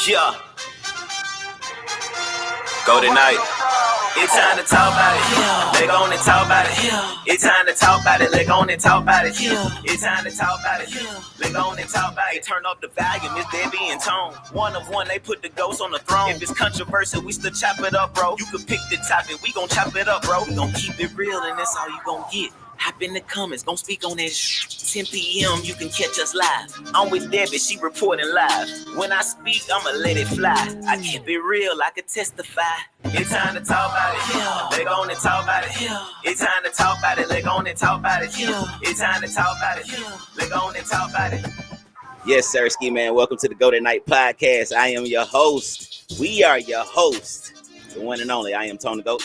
Yeah, go tonight. It's time to talk about it. Leg on and talk about it. It's time to talk about it. Leg on and talk about it. It's time to talk about it. Leg on and talk about it. Turn up the volume. It's Debbie and Tone. One of one, they put the ghost on the throne. If it's controversial, we still chop it up, bro. You can pick the topic. We gon' chop it up, bro. We gon' keep it real, and that's all you gon' get. Hop in the comments, gon' speak on that 10 p.m. You can catch us live. I'm with Debbie, she reporting live. When I speak, I'ma let it fly. I keep it real, I can testify. It's time to talk about it. Leg on and talk about it. It's time to talk about it. Leg on and talk about it. It's time to talk about it. Leg on and talk about it. Yes, sir, Ski Man. Welcome to the Go That Night podcast. I am your host. We are your host, the one and only. I am Tony Goat.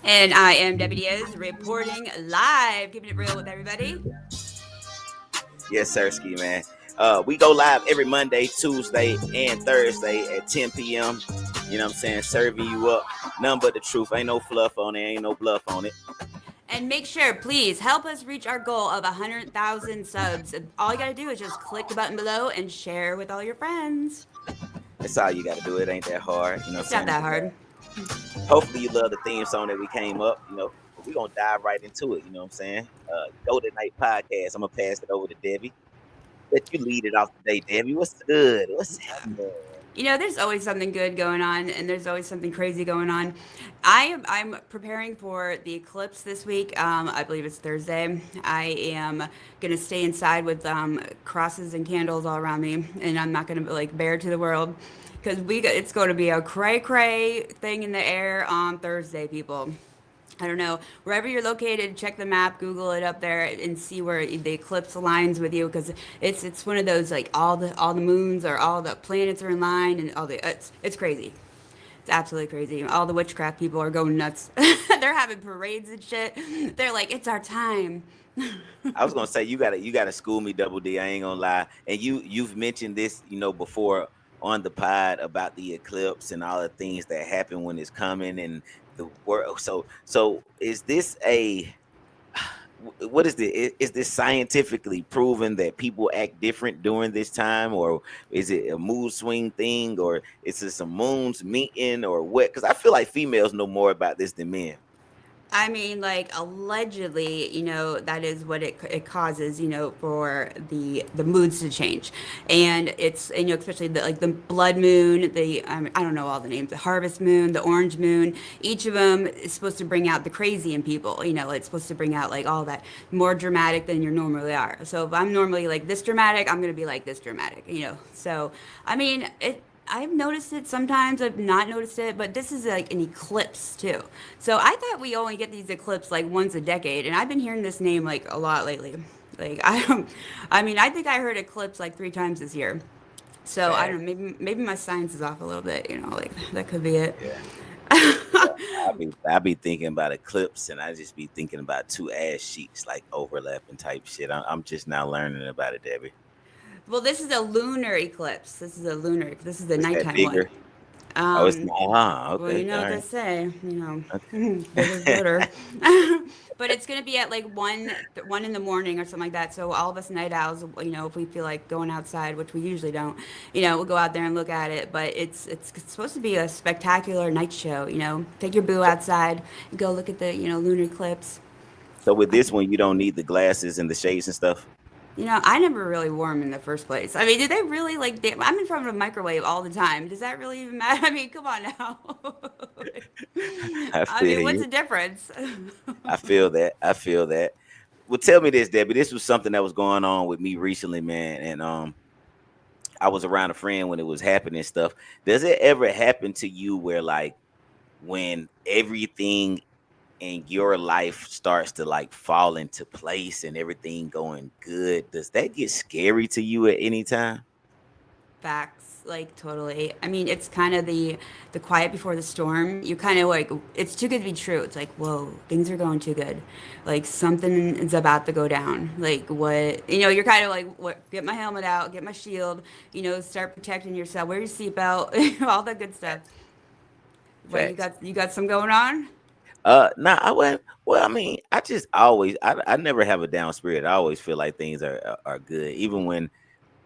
And I am Debbie Diaz reporting live, keeping it real with everybody. Yes, sir, Ski Man. We go live every Monday, Tuesday, and Thursday at 10 p.m. You know what I'm saying? Serving you up. Nothing but the truth. Ain't no fluff on it. Ain't no bluff on it. And make sure, please, help us reach our goal of 100,000 subs. All you got to do is just click the button below and share with all your friends. That's all you got to do. It ain't that hard. You know what It's not that hard. Hopefully you love the theme song that we came up. You know, we're going to dive right into it. You know what I'm saying? Go That Night podcast. I'm going to pass it over to Debbie. Let you lead it off today, Debbie. What's good? What's happening? You know, there's always something good going on, and there's always something crazy going on. I'm preparing for the eclipse this week. I believe it's Thursday. I am gonna stay inside with crosses and candles all around me, and I'm not gonna like bare to the world because it's going to be a cray thing in the air on Thursday, people. I don't know, wherever you're located, check the map, Google it up there, and see where the eclipse aligns with you, because it's one of those like all the moons or all the planets are in line, and it's crazy. It's absolutely crazy. All the witchcraft people are going nuts. They're having parades and shit. They're like, it's our time. I was gonna say you gotta school me, Double D. I ain't gonna lie. And you've mentioned this, before on the pod about the eclipse and all the things that happen when it's coming and the world. So is this what is this? Is this scientifically proven that people act different during this time, or is it a mood swing thing, or is it some moons meeting, or what? Because I feel like females know more about this than men. I mean, like allegedly, that is what it causes, for the moods to change, and it's especially the blood moon, I don't know all the names, the harvest moon, the orange moon. Each of them is supposed to bring out the crazy in people. It's supposed to bring out like all that more dramatic than you normally are. So if I'm normally like this dramatic, I'm gonna be like this dramatic. So I mean it. I've noticed it sometimes. I've not noticed it, but this is like an eclipse too. So I thought we only get these eclipses like once a decade, and I've been hearing this name like a lot lately. Like I think I heard eclipse like 3 times this year. So I don't know. Maybe my science is off a little bit. Like that could be it. Yeah. I be thinking about eclipse, and I just be thinking about two ass cheeks like overlapping type shit. I'm just now learning about it, Debbie. Well, this is a lunar eclipse. This is the Is that nighttime bigger? one. Oh, it's not. Well, you Okay, know all what they right. say, Okay. bigger's better. But it's gonna be at like one in the morning or something like that. So all of us night owls, if we feel like going outside, which we usually don't, we'll go out there and look at it. But it's supposed to be a spectacular night show. Take your boo outside, and go look at the lunar eclipse. So with this one, you don't need the glasses and the shades and stuff. I never really wore them in the first place. I mean, did they really like? I'm in front of a microwave all the time. Does that really even matter? I mean, come on now. I I mean, feel what's you. the difference? I feel that. I feel that. Well, tell me this, Debbie. This was something that was going on with me recently, man. And I was around a friend when it was happening stuff. Does it ever happen to you where like when everything in your life starts to like fall into place and everything going good, does that get scary to you at any time? Facts, like totally. I mean, it's kind of the quiet before the storm. You kind of like it's too good to be true. It's like, whoa, things are going too good. Like something is about to go down. Like what? You're kind of like, what? Get my helmet out, get my shield. Start protecting yourself. Wear your seatbelt. All that good stuff. What Facts. you got some going on? Nah, I went. Well, I mean, I just always, I never have a down spirit. I always feel like things are good, even when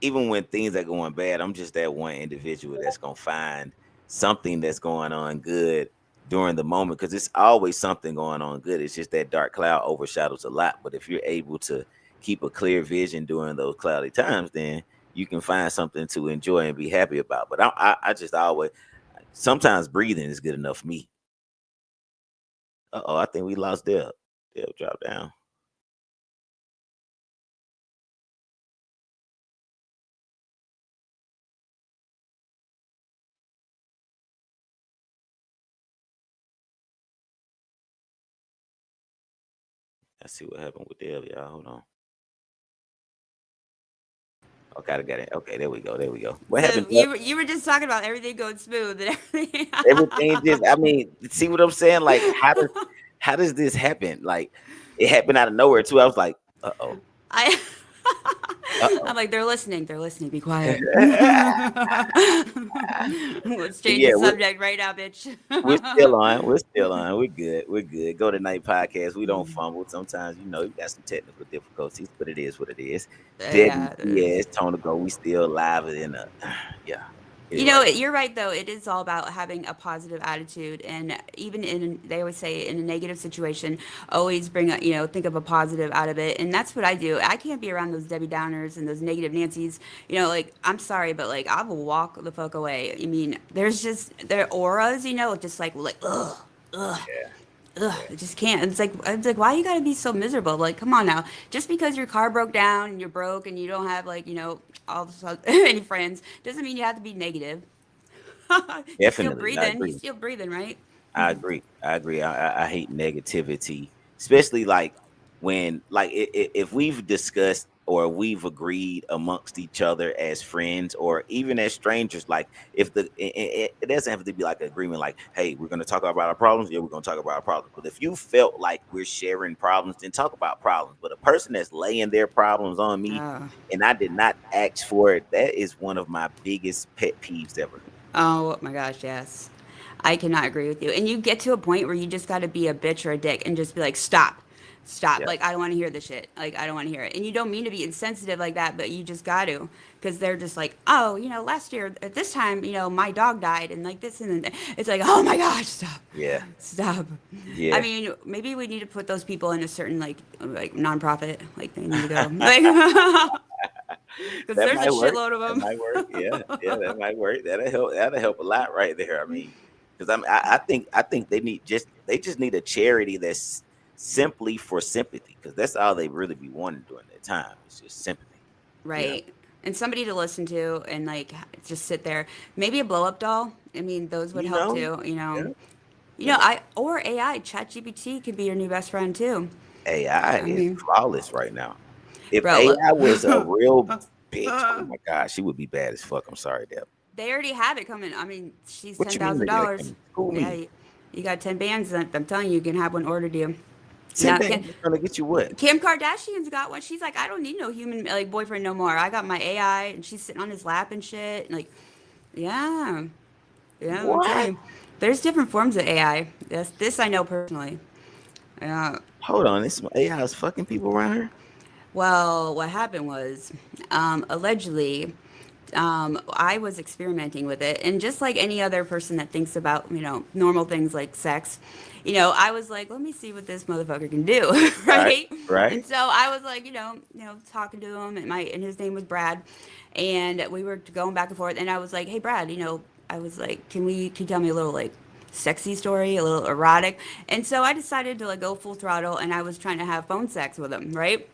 even when things are going bad, I'm just that one individual that's gonna find something that's going on good during the moment, because it's always something going on good. It's just that dark cloud overshadows a lot. But if you're able to keep a clear vision during those cloudy times, then you can find something to enjoy and be happy about. But I just always, sometimes breathing is good enough for me. I think we lost Deb. Deb dropped down. Let's see what happened with Deb, y'all. Hold on. Okay, I got it. Okay, there we go. There we go. What So happened, Deb? you were just talking about everything going smooth and everything. Everything just, I mean, see what I'm saying? Like, how does this happen? Like, it happened out of nowhere too. I was like, uh-oh. I Uh-oh. I'm like, they're listening. They're listening. Be quiet. Let's change Yeah, the subject right now, bitch. we're still on. We're still on. We're good. We're good. Go to Night Podcast. We don't fumble. Sometimes, you got some technical difficulties, but it is what it is. Debbie, Yeah, it is. yes, Tone to go. We still live in a, yeah. You You're know, right. you're right though. It is all about having a positive attitude, and even in they always say in a negative situation, always bring a think of a positive out of it, and that's what I do. I can't be around those Debbie Downers and those negative Nancys. Like I'm sorry, but like I will walk the fuck away. I mean, there's just their auras, just like ugh, ugh. Yeah. Ugh, Yeah. I just can't. It's like, why you gotta be so miserable? Like, come on now. Just because your car broke down and you're broke and you don't have like, any friends doesn't mean you have to be negative. You still Definitely. I breathing. You agree. still breathing, right? I agree. I agree. I hate negativity, especially like when if we've discussed or we've agreed amongst each other as friends or even as strangers. Like if it doesn't have to be like an agreement. Like, hey, we're going to talk about our problems. Yeah, we're going to talk about our problems. But if you felt like we're sharing problems, then talk about problems. But a person that's laying their problems on me Oh, and I did not ask for it, that is one of my biggest pet peeves ever. oh my gosh, yes. I cannot agree with you. And you get to a point where you just got to be a bitch or a dick and just be like, stop, stop. Yeah. Like, I don't want to hear this shit. Like, I don't want to hear it. And you don't mean to be insensitive like that, but you just got to. Because they're just like, oh, last year at this time, my dog died and like this and then it's like, oh my gosh, stop, Yeah. stop. I Yeah. mean, maybe we need to put those people in a certain like nonprofit. Like, they need to go. Like, because That there's a might work. shitload of That them. might work. Yeah, yeah, that might work. That'll help. That'll help a lot right there. I mean, because I think they just need a charity that's simply for sympathy, because that's all they really be wanting during that time. It's just sympathy. You know. Right. And somebody to listen to and like just sit there. Maybe a blow up doll. I mean, those would You help know. too. Yeah. Yeah. I or AI, ChatGPT could be your new best friend too. AI I is mean, flawless right now. If bro, look. AI was a real bitch, oh my god, she would be bad as fuck. I'm sorry, Deb. They already have it coming. I mean, she's What ten you mean thousand they gotta dollars. come school Yeah, me? you got 10 bands. I'm telling you, you can have one ordered to you. 10 Yeah, bands is gonna get you what? Kim Kardashian's got one. She's like, I don't need no human like boyfriend no more. I got my AI, and she's sitting on his lap and shit. And like, yeah, yeah, I'm telling What? you, there's different forms of AI. This I know personally. Yeah. Hold on, this AI is fucking people around here. Well, what happened was, allegedly, I was experimenting with it, and just like any other person that thinks about, normal things like sex, I was like, let me see what this motherfucker can do, Right, right? right. And so I was like, talking to him, and his name was Brad, and we were going back and forth, and I was like, hey, Brad, I was like, can you tell me a little like sexy story, a little erotic? And so I decided to like go full throttle, and I was trying to have phone sex with him, right?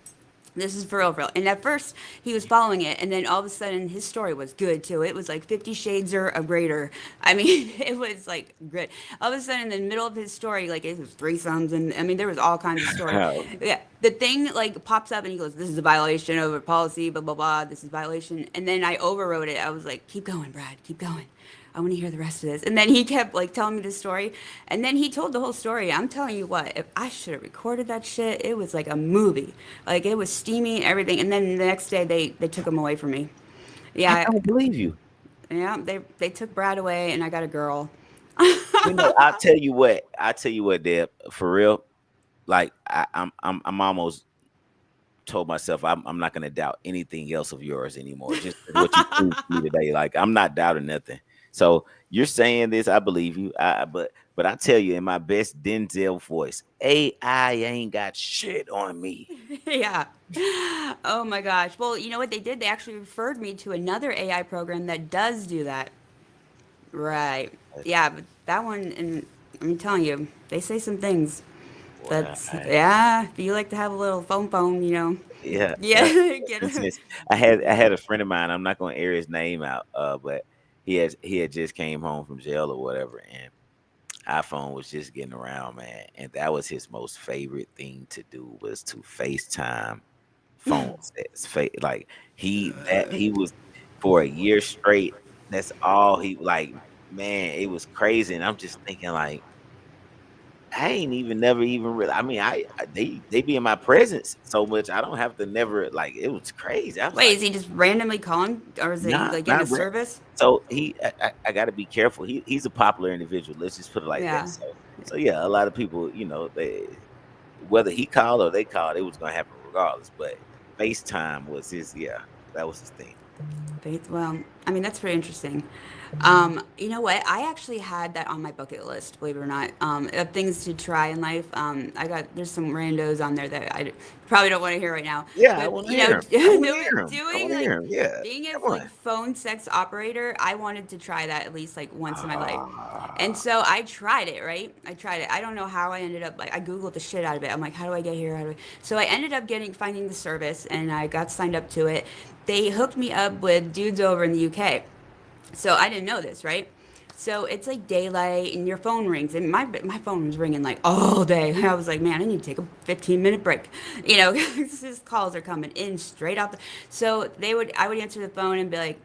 This is for real, for real. And at first, he was following it, and then all of a sudden, his story was good too. It was like 50 Shades or a greater. I mean, it was like good. All of a sudden, in the middle of his story, like it was threesomes, and I mean, there was all kinds of story. Oh, Yeah, the thing like pops up, and he goes, "This is a violation of a policy, blah blah blah. This is violation." And then I overrode it. I was like, "Keep going, Brad. Keep going. I want to hear the rest of this." And then he kept like telling me the story, and then he told the whole story. I'm telling you what, if I should have recorded that shit, it was like a movie. Like it was steamy, everything. And then the next day they took him away from me. I Yeah, don't believe you. yeah, they took Brad away, and I got a girl. I'll tell you what. I'll tell you what, Deb. For real, like I'm almost told myself I'm not gonna doubt anything else of yours anymore. Just what you proved to me today. Like I'm not doubting nothing. So you're saying this, I believe you. But I tell you in my best Denzel voice, AI ain't got shit on me. Yeah. Oh my gosh. Well, you know what they did? They actually referred me to another AI program that does do that. Right. Yeah, but that one, and I'm telling you, they say some things. Boy, That's, yeah, if you like to have a little phone, you know, yeah, yeah, that's get it's a, just, I had a friend of mine. I'm not gonna air his name out, but he had just came home from jail or whatever, and iPhone was just getting around, man, and that was his most favorite thing to do was to FaceTime phone sets. Like he was for a year straight. That's all he like. Man, it was crazy, and I'm just thinking like I ain't even never even really. I mean, they be in my presence so much. I don't have to never like. It was crazy. I was wait, like, is he just randomly calling, or is he nah, like getting a not really. service? So I got to be careful. He's a popular individual. Let's just put it like that. Yeah. So yeah, a lot of people, they whether he called or they called, it was gonna happen regardless. But FaceTime was his. Yeah, that was his thing. Well, I mean, that's pretty interesting. You know what? I actually had that on my bucket list, believe it or not, of things to try in life. There's some randos on there that I probably don't want to hear right now, Yeah, I but want to you know, hear him. I want to hear him. I want doing to like hear him. Yeah, being come a like on. phone sex operator, I wanted to try that at least like once in my life. And Ah, so I tried it, right? I tried it. I don't know how I ended up like I Googled the shit out of it. I'm like, how do I get here? How do I? So I ended up finding the service and I got signed up to it. They hooked me up with dudes over in the UK. So I didn't know this, right? So it's like daylight and your phone rings and my phone was ringing like all day. I was like, man, I need to take a 15-minute break. You know, these calls are coming in straight off so I would answer the phone and be like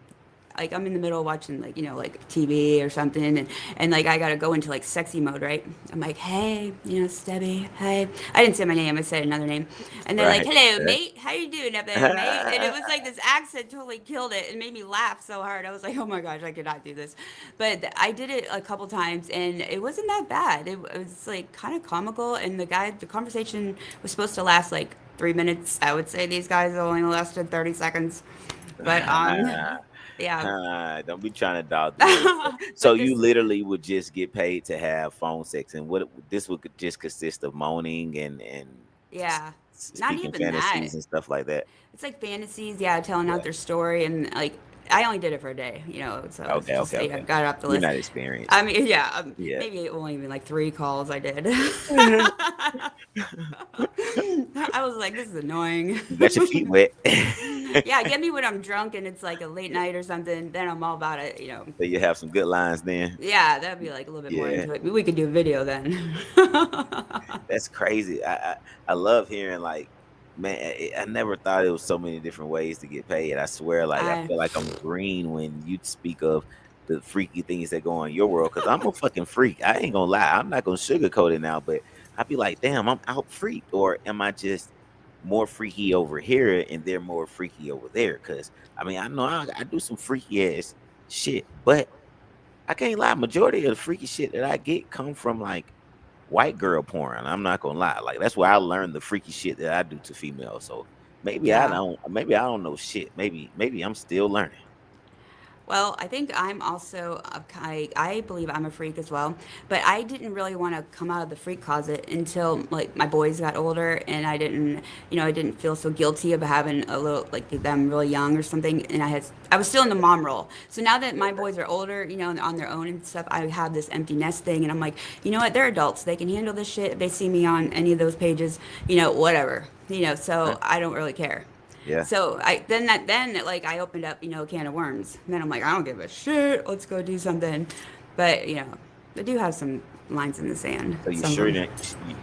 I'm in the middle of watching like like TV or something and like I gotta go into like sexy mode, right? I'm like, hey, Stebby, hey. I didn't say my name, I said another name. And they're like, right. hello mate, how you doing up there, mate? And it was like this accent totally killed it. It made me laugh so hard. I was like, oh my gosh, I could not do this. But I did it a couple times and it wasn't that bad. It was like kind of comical and the conversation was supposed to last like 3 minutes. I would say these guys only lasted 30 seconds. But yeah. Don't be trying to dog the nigga. So But you this literally would just get paid to have phone sex, and what this would just consist of moaning and s- Yeah, not speaking even that. fantasies and stuff like that. It's like fantasies, yeah, telling Yeah. out their story and like I only did it for a day, so it's Okay. just Okay. yeah, Okay. got it off the You're list. not experienced. I mean, yeah, Yeah. maybe only even like 3 calls I did. I was like, this is annoying. You got your feet wet. Yeah, get me when I'm drunk and it's like a late night or something, then I'm all about it. So you have some good lines then. Yeah, that'd be like a little bit more Yeah. into it. We could do video then. That's crazy. I love hearing like, man, I never thought it was so many different ways to get paid. I swear, like I I feel like I'm green when you speak of the freaky things that go on in your world because I'm a fucking freak. I ain't gonna lie. I'm not gonna sugarcoat it now, but I'd be like, damn, I'm out freaked, or am I just more freaky over here and they're more freaky over there? Because I mean, I know I do some freaky ass shit, but I can't lie. Majority of the freaky shit that I get come from like white girl porn. I'm not gonna lie. Like that's where I learned the freaky shit that I do to females. So yeah. maybe I don't know shit. Maybe I'm still learning. Well, I think I'm also I believe I'm a freak as well, but I didn't really want to come out of the freak closet until like my boys got older and I didn't feel so guilty about having a little like them really young or something and I was still in the mom role. So now that my boys are older, and on their own and stuff, I have this empty nest thing and I'm like, you know what? They're adults. They can handle this shit. If they see me on any of those pages, whatever. So I don't really care. Yeah. So like I opened up, a can of worms. And then I'm like, I don't give a shit. Let's go do something. But I do have some lines in the sand. So Some of them.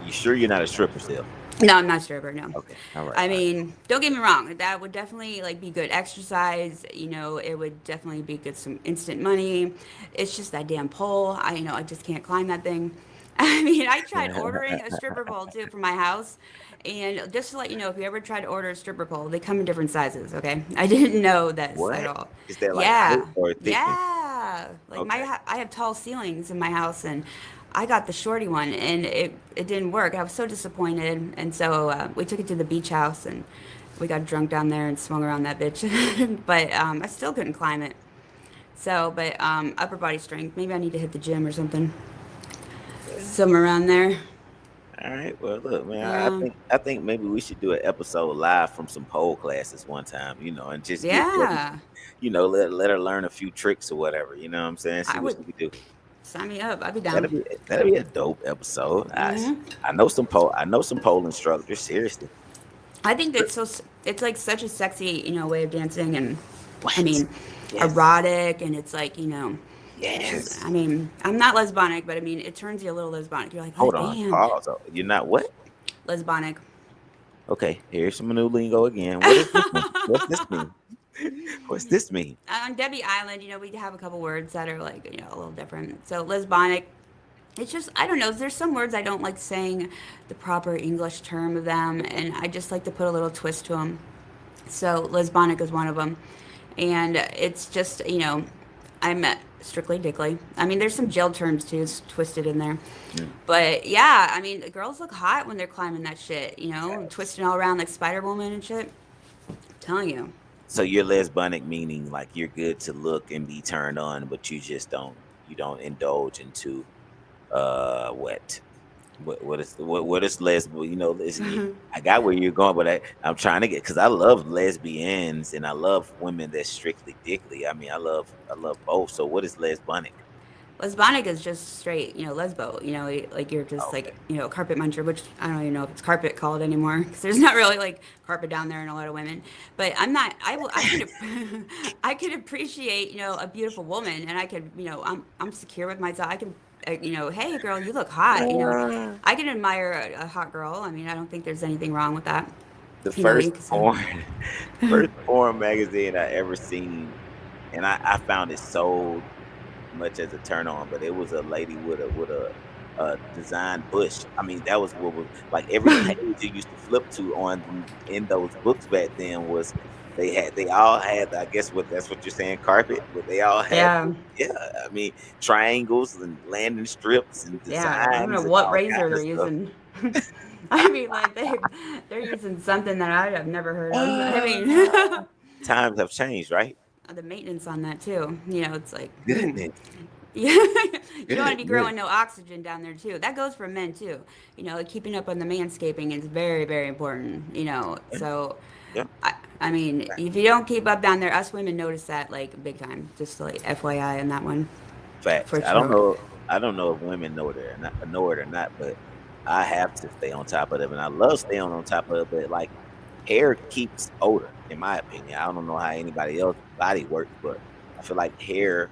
you sure you're not a stripper still? No, I'm not stripper. No. Okay. All right. I All right. mean, don't get me wrong. That would definitely like be good exercise. It would definitely be good some instant money. It's just that damn pole. I just can't climb that thing. I mean, I tried ordering a stripper pole too for my house. And just to let you know, if you ever try to order a stripper pole, they come in different sizes, okay? I didn't know this at What all. is that like height Yeah. or thickness? Yeah. Like Okay. I have tall ceilings in my house and I got the shorty one and it didn't work. I was so disappointed. And so we took it to the beach house and We got drunk down there and swung around that bitch. But I still couldn't climb it. So, but upper body strength. Maybe I need to hit the gym or something. Somewhere around there. All right. Well, look, man. Yeah. I think maybe we should do an episode live from some pole classes one time. You know, and just get ready. Yeah. You know, let her learn a few tricks or whatever. You know what I'm saying? See I what would she can do. sign me up. I'd be That'll down. be that'll be a dope episode. Hmm. I know some pole. I know some pole instructors. Seriously. I think that's it's like such a sexy, way of dancing, and I What? mean, Yes. erotic, and it's like, it's just, Yes. I mean, I'm not lesbonic, but I mean, it turns you a little lesbonic. You're like, oh, Hold on. damn, Pause. Oh, you're not what? lesbonic. Okay. Here's some new lingo again. What does this mean? What's this mean? What's this mean? On Debbie Island, we have a couple words that are like, a little different. So lesbonic, it's just, I don't know. There's some words I don't like saying the proper English term of them, and I just like to put a little twist to them. So lesbonic is one of them, and it's just, I'm strictly dickly. I mean, there's some jail terms too, it's twisted in there. Mm. But yeah, I mean, the girls look hot when they're climbing that shit, twisting all around like Spider Woman and shit. I'm telling you. So you're lesbonic, meaning like you're good to look and be turned on, but you don't indulge into what what is lesbian? You know, I got where you're going, but I'm trying to get because I love lesbians and I love women that's strictly dickly. I mean, I love both. So what is lesbonic? Lesbonic is just straight, lesbo. Like you're just Okay. like, carpet muncher, which I don't even know if it's carpet called anymore because there's not really like carpet down there and a lot of women. But I'm not. I could I could appreciate, a beautiful woman, and I could, I'm secure with myself. I can, hey girl, you look hot. I can admire a hot girl. I mean, I don't think there's anything wrong with that. The You first can say, porn, first porn magazine I ever seen, and I found it so much as a turn on, but it was a lady with a designed bush. I mean, that was what was like every page you used to flip to on in those books back then was they all had, I guess what that's what you're saying, carpet, but they all had, yeah, yeah, I mean, triangles and landing strips and yeah. I don't know designs and what all razor kind of they're stuff. using. I mean, like they're using something that I have never heard of. I mean, Times have changed, right? the maintenance on that too. It's like, Goodness, yeah, you don't want to be goodness. growing no oxygen down there too. That goes for men too. Like keeping up on the manscaping is very, very important. Yeah, So yeah. I mean, if you don't keep up down there, us women notice that like big time. Just like FYI on that one, Facts. for sure. I don't know if women know it or not, but I have to stay on top of them, and I love staying on top of it. But like, hair keeps odor, in my opinion. I don't know how anybody else's body works, but I feel like hair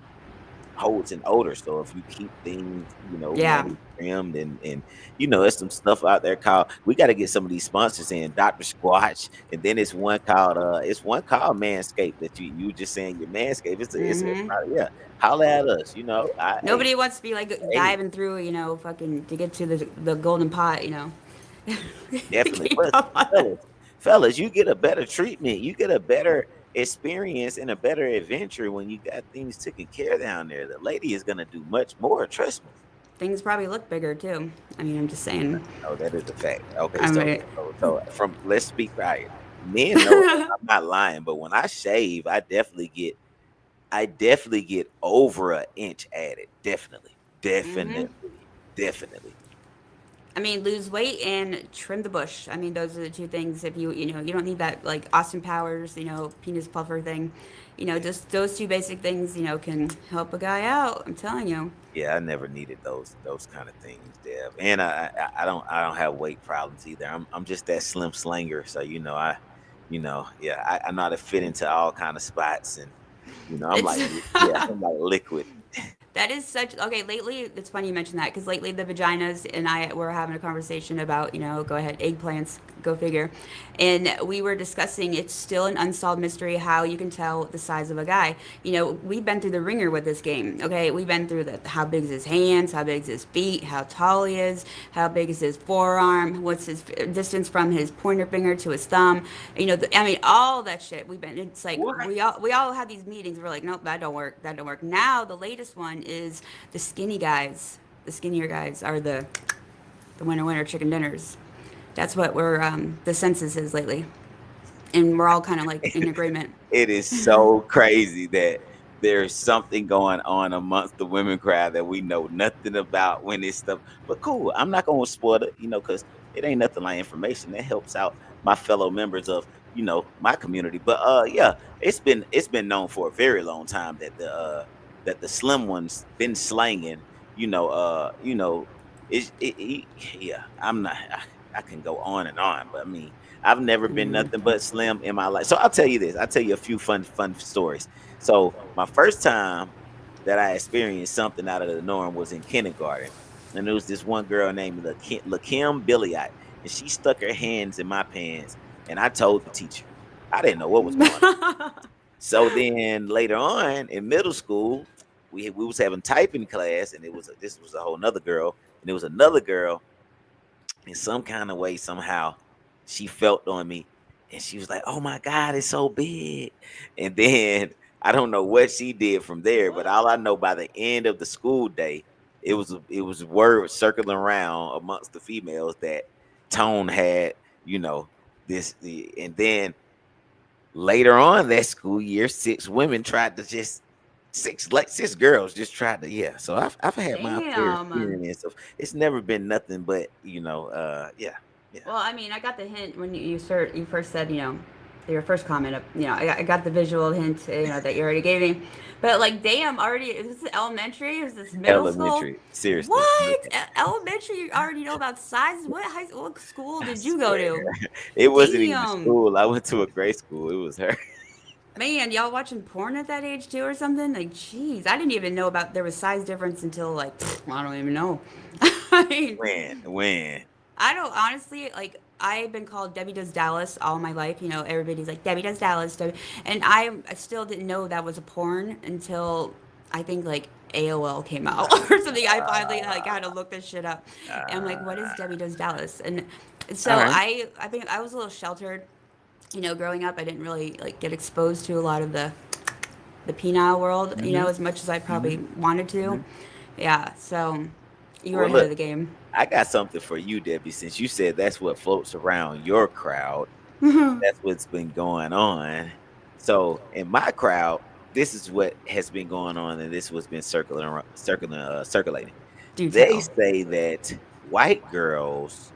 holds an odor. So if you keep things, Yeah. nice trimmed and there's some stuff out there called, we got to get some of these sponsors in, Dr. Squatch, and then it's one called Manscaped that you just saying your Manscaped. Hmm. Yeah. Holla at us, hey, Nobody wants to be like hey, diving through, fucking to get to the golden pot, to definitely. keep But up on that. fellas, you get a better treatment, you get a better experience and a better adventure when you got things taken care of down there. The lady is gonna do much more, trust me. Things probably look bigger too. I mean, I'm just saying. Oh, that is a fact. Okay, I so mean, from let's speak right. Men know I'm not lying, but when I shave, I definitely get over an inch added. Definitely. hmm Definitely. Definitely. I mean, lose weight and trim the bush. I mean, those are the two things. If you don't need that like Austin Powers, penis puffer thing. Just those two basic things, can help a guy out. I'm telling you. Yeah, I never needed those kind of things, Dev. And I don't have weight problems either. I'm just that slim slinger. So yeah, I know how to fit into all kind of spots, and I'm It's like, yeah, I'm like liquid. That is such okay. Lately, it's funny you mentioned that because lately the vaginas and I were having a conversation about go ahead, eggplants, go figure, and we were discussing it's still an unsolved mystery how you can tell the size of a guy. We've been through the ringer with this game. Okay, we've been through the how big is his hands, how big is his feet, how tall he is, how big is his forearm, what's his distance from his pointer finger to his thumb. I mean, all that shit. We've been. It's like What? we all have these meetings. We're like, nope, that don't work. That don't work. Now the latest one is the skinny guys. The skinnier guys are the winner chicken dinners. That's what we're the census is lately. and we're all kind of like in agreement. It is so crazy that there's something going on amongst the women crowd that we know nothing about when it's stuff. But cool, I'm not gonna spoil it, because it ain't nothing like information that helps out my fellow members of my community. But yeah, it's been known for a very long time that the slim ones been slanging. Yeah. I can go on and on, but I mean, I've never been Mm. nothing but slim in my life. So I'll tell you this. I'll tell you a few fun stories. So my first time that I experienced something out of the norm was in kindergarten. And there was this one girl named Lakim Billiot, and she stuck her hands in my pants, and I told the teacher. I didn't know what was going on. So then later on in middle school, we was having typing class, and this was a whole nother girl, and there was another girl in some kind of way, somehow, she felt on me, and she was like, "Oh my God, it's so big." And then I don't know what she did from there, but all I know, by the end of the school day, it was word circling around amongst the females that Tone had, you know, and then later on that school year, six girls just tried to, yeah. So I've had my fair Damn. experience of, it's never been nothing but yeah. Well, I mean, I got the hint when you first said, your first comment of, I got the visual hint, that you already gave me. But like, damn, already, is this elementary? Is this middle school? Elementary, seriously. What? Elementary, you already know about sizes? What school I did you go swear. to? It wasn't even the Damn. school. I went to a grade school. It was her. Man, y'all watching porn at that age too or something? Like, jeez, I didn't even know about there was size difference until like, I don't even know. I mean, When? I don't honestly like. I've been called Debbie Does Dallas all my life. Everybody's like Debbie Does Dallas, and I still didn't know that was a porn until I think like AOL came out or something. I finally like had to look this shit up, and I'm like, what is Uh, Debbie Does Dallas? And all so right. I think I was a little sheltered. Growing up, I didn't really like get exposed to a lot of the penile world. Hmm. As much as I probably Hmm. wanted Hmm. to. Yeah, so you were Well, ahead of look, the game. I got something for you, Debbie. Since you said that's what floats around your crowd, that's what's been going on. So in my crowd, this is what has been going on, and this was been circulating. Do They tell. say that white girls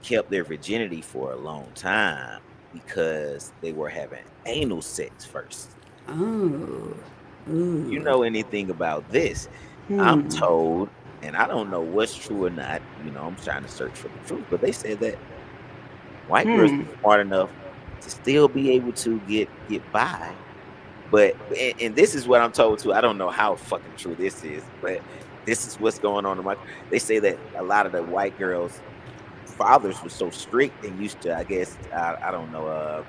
kept their virginity for a long time because they were having anal sex first. Oh. You Ooh. know anything about this? I'm Hmm. told, and I don't know what's true or not. I'm trying to search for the truth, but they said that white girls Hmm. are smart enough to still be able to get by. But and this is what I'm told too. I don't know how fucking true this is, but this is what's going on in my. They say that a lot of the white girls' fathers were so strict and used to. I guess I don't know.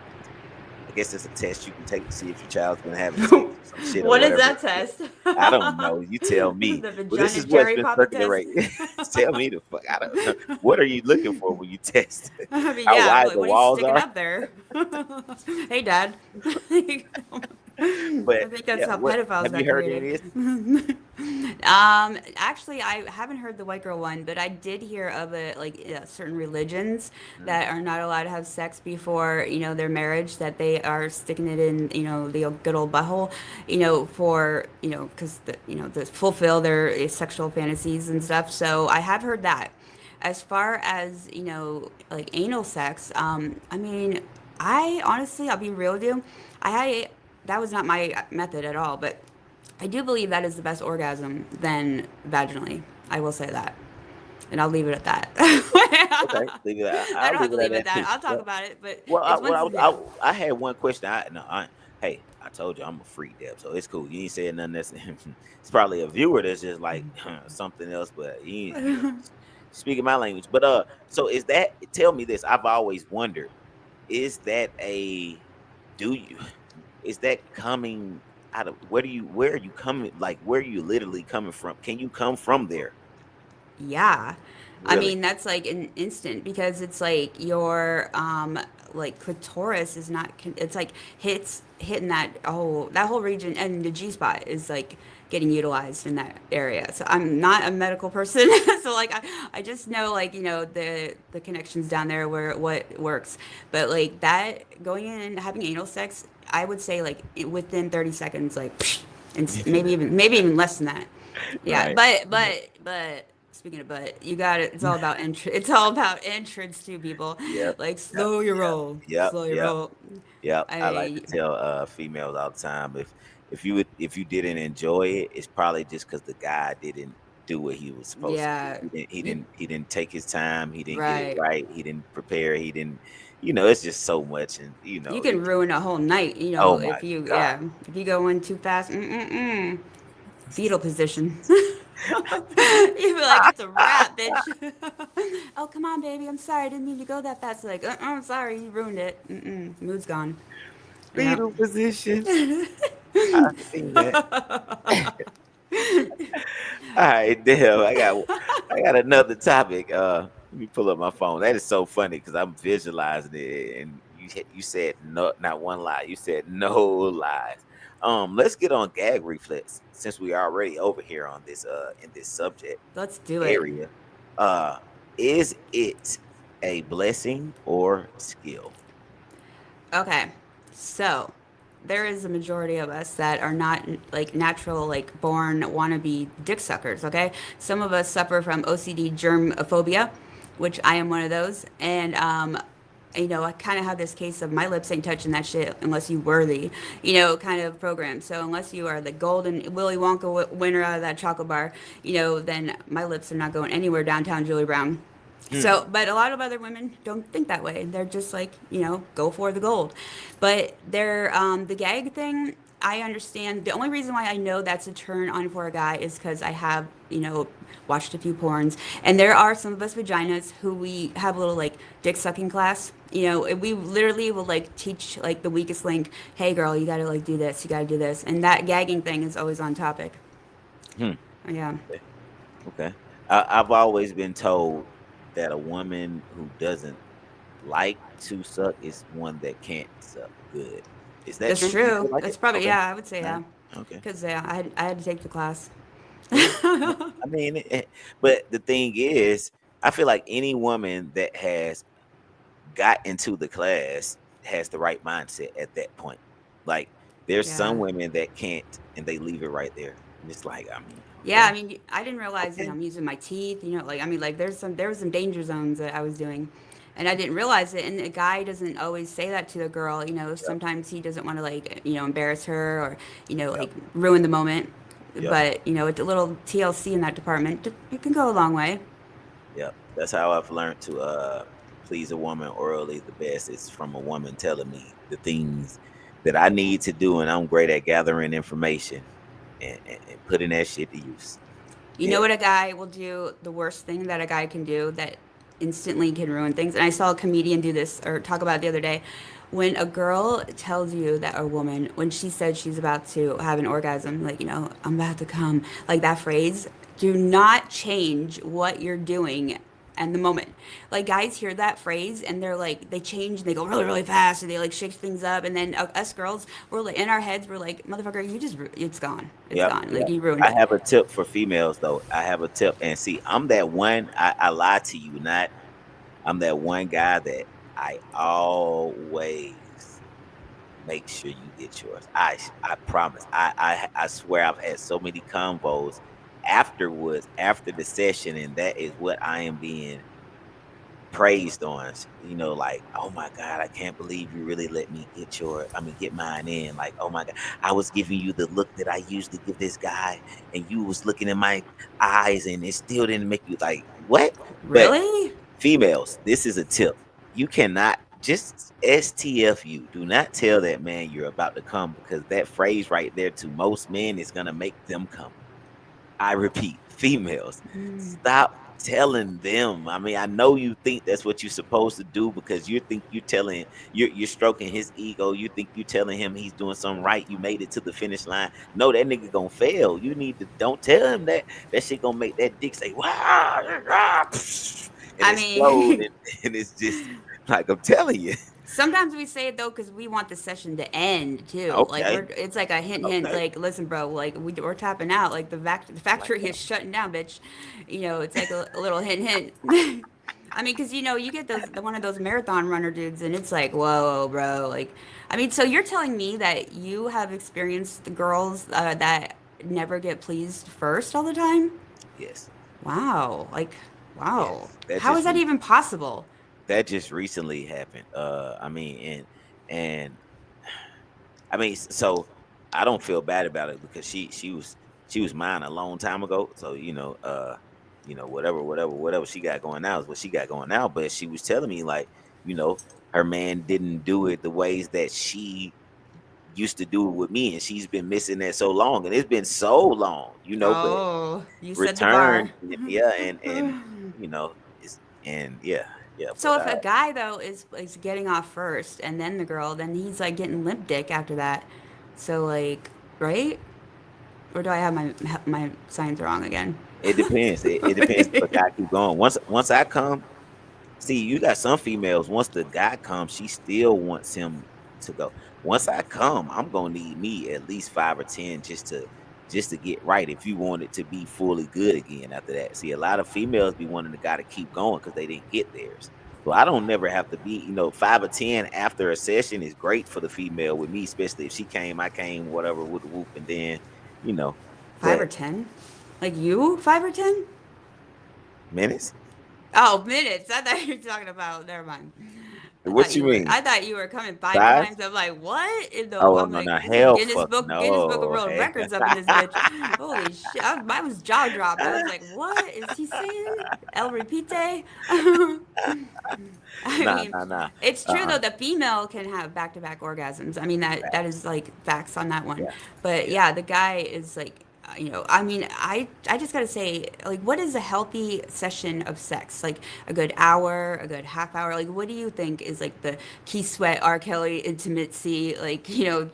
I guess it's a test you can take to see if your child's been having sex or some shit or What is whatever. that test? I don't know. You tell me. The Well, this vagina is what's cherry been popping test? circulating. Tell me the fuck. I don't know. What are you looking for when you test? I mean, How yeah, wide like, the what are you walls sticking are? up there? Hey, Dad. I But think that's yeah, how what pedophiles have you got heard any of created. Actually, I haven't heard the white girl one, but I did hear of it, like certain religions this? that are not allowed to have sex before, their marriage, that they are sticking it in, the good old butthole, for, because, to fulfill their sexual fantasies and stuff. So I have heard that. As far as, like anal sex, I mean, I honestly, I'll be real with you. That was not my method at all, but I do believe that is the best orgasm than vaginally. I will say that. And I'll leave it at that. Okay, leave it. I I'll don't have leave to it at leave it at that that. too. I'll talk Well, about it, but well, it's once, I had one question. Hey, I told you I'm a freak, Deb, so it's cool. You ain't saying nothing. That's it's probably a viewer that's just like something else, but you speaking my language. But so is that? Tell me this. I've always wondered. Is that a? Do you? Is that coming out of where do you? Where are you coming? Like where are you literally coming from? Can you come from there? yeah. I Really? mean, that's like an instant because it's like your like clitoris is not it's like hitting that whole region, and the G spot is like getting utilized in that area. So I'm not a medical person, so like I just know like the connections down there where what works. But like that going in and having anal sex, I would say like within 30 seconds, like and maybe even less than that. Yeah, Right. but speaking of you got it. It's all about It's all about entrance to people. Yep. Like Yep. slow your Yep. roll, Yep. slow your Yep. roll. Yep. I like to I tell females all the time, if you didn't enjoy it, it's probably just because the guy didn't do what he was supposed to do. yeah, you He didn't take his time. He didn't get it right. right. He didn't prepare. He didn't. It's just so much, and You can ruin a whole night. oh my If you god. if you go in too fast, fetal position. You be like, it's a wrap, bitch. Oh, come on, baby. I'm sorry. I didn't mean to go that fast. Like, I'm sorry. You ruined it. Mood's gone. Yeah. Fetal position. I seen that. All right, damn. I got another topic. Let me pull up my phone. That is so funny because I'm visualizing it, and you said no, not one lie. You said no lies. Let's get on gag reflex since we are already over here on this in this subject Let's do it. area. Uh, is it a blessing or skill? Okay. So, there is a majority of us that are not like natural, like born wannabe dick suckers, okay? Some of us suffer from OCD germophobia, which I am one of those. And, I kind of have this case of my lips ain't touching that shit unless you worthy, kind of program. So unless you are the golden Willy Wonka winner out of that chocolate bar, then my lips are not going anywhere downtown Julie Brown. Hmm. So, but a lot of other women don't think that way. They're just like, go for the gold. But the gag thing, I understand. The only reason why I know that's a turn on for a guy is because I have, watched a few porns. And there are some of us vaginas who we have a little like dick sucking class. And we literally will like teach like the weakest link, hey girl, you gotta like do this, you gotta do this. And that gagging thing is always on topic. Hmm. Yeah. Okay. I've always been told that a woman who doesn't like to suck is one that can't suck good. Is that That's true? You feel true. like That's it? probably, Okay. yeah, I would say, All right. yeah. Okay. Because, yeah, I had to take the class. Yeah. Yeah. I mean, but the thing is, I feel like any woman that has got into the class has the right mindset at that point. Like, there's some Yeah. women that can't, and they leave it right there. And it's like, I mean, Yeah, I okay, mean, I didn't realize, okay, I'm using my teeth, like, I mean, like, there was some danger zones that I was doing, and I didn't realize it. And a guy doesn't always say that to the girl, yep, sometimes he doesn't want to, like, embarrass her or, yep, like, ruin the moment. yep. But, it's a little TLC in that department. It can go a long way. Yeah, that's how I've learned to please a woman orally the best. It's from a woman telling me the things that I need to do, and I'm great at gathering information and putting that shit to use. You know Yeah, what a guy will do? The worst thing that a guy can do that instantly can ruin things. And I saw a comedian do this or talk about it the other day. When a girl tells you that a woman, when she said she's about to have an orgasm, like, I'm about to come, like that phrase, do not change what you're doing and the moment. Like guys hear that phrase and they're like, they change and they go really, really fast and they like shake things up. And then us girls, we're like, in our heads, we're like, motherfucker, it's gone. It's yep, gone. Like yep. you ruined I it. have a tip for females though. I have a tip, and see, I'm that one. I lie to you not. I'm that one guy that I always make sure you get yours. I promise. I swear I've had so many convos afterwards after the session, and that is what I am being praised on. Like, oh my god, I can't believe you really let me get mine in. Like, oh my god, I was giving you the look that I usually give this guy, and you was looking in my eyes, and it still didn't make you like what? But Really? females, this is a tip. You cannot just STF you. Do not tell that man you're about to come, because that phrase right there to most men is gonna make them come. I repeat, females, Mm. stop telling them. I mean, I know you think that's what you're supposed to do because you think you're stroking his ego. You think you telling him he's doing something right. You made it to the finish line. No, that nigga gonna fail. You need to don't tell him that. That shit gonna make that dick say wow, and I explode, mean, and it's just like I'm telling you. sometimes we say it though because we want the session to end too. Like Okay, it's like a hint, okay, like listen, bro, like we're tapping out. Like the like factory that. is shutting down, bitch. It's like a little hint. I mean, because you get one of those marathon runner dudes, and it's like, whoa, bro. Like, I mean, so you're telling me that you have experienced the girls that never get pleased first all the time? Yes, Wow, like, wow. yes. How is that even possible? That just recently happened. I mean, and I mean, so I don't feel bad about it because she was mine a long time ago. So whatever she got going now is what she got going now. But she was telling me like, you know, her man didn't do it the ways that she used to do it with me, and she's been missing that so long, and it's been so long, but Oh, you set the bar. return, yeah, and you know, it's and yeah, yeah, So but if a guy though is getting off first and then the girl, then he's like getting limp dick after that. So like, right? Or do I have my signs wrong again? it depends. It depends if a guy keep going. Once I come, see, you got some females. Once the guy comes, she still wants him to go. Once I come, I'm gonna need me at least 5 or 10 just to get right. If you want it to be fully good again after that. See, a lot of females be wanting the guy to keep going because they didn't get theirs. So I don't never have to be, 5 or 10 after a session is great for the female with me, especially if she came, I came, whatever, with the whoop, and then, you know, Five or but 10? Like you? 5 or 10? minutes. Oh, minutes. I thought you were talking about. Never mind. What you mean? I thought you were coming 5 times. Size? I'm like, what? Oh I'm no, like, no, this is hell Guinness fuck Book of no. World Hey. Records up in this bitch. Holy shit! I was jaw dropped. I was like, what is he saying? El Repite? I Nah, mean, nah, nah. it's true Uh-uh. though. The female can have back-to-back orgasms. I mean, that is like facts on that one. Yeah, But yeah. yeah, the guy is like, I mean, I just gotta say, like, what is a healthy session of sex? Like a good hour, a good half hour. Like, what do you think is like the Keith Sweat, R. Kelly intimacy, like,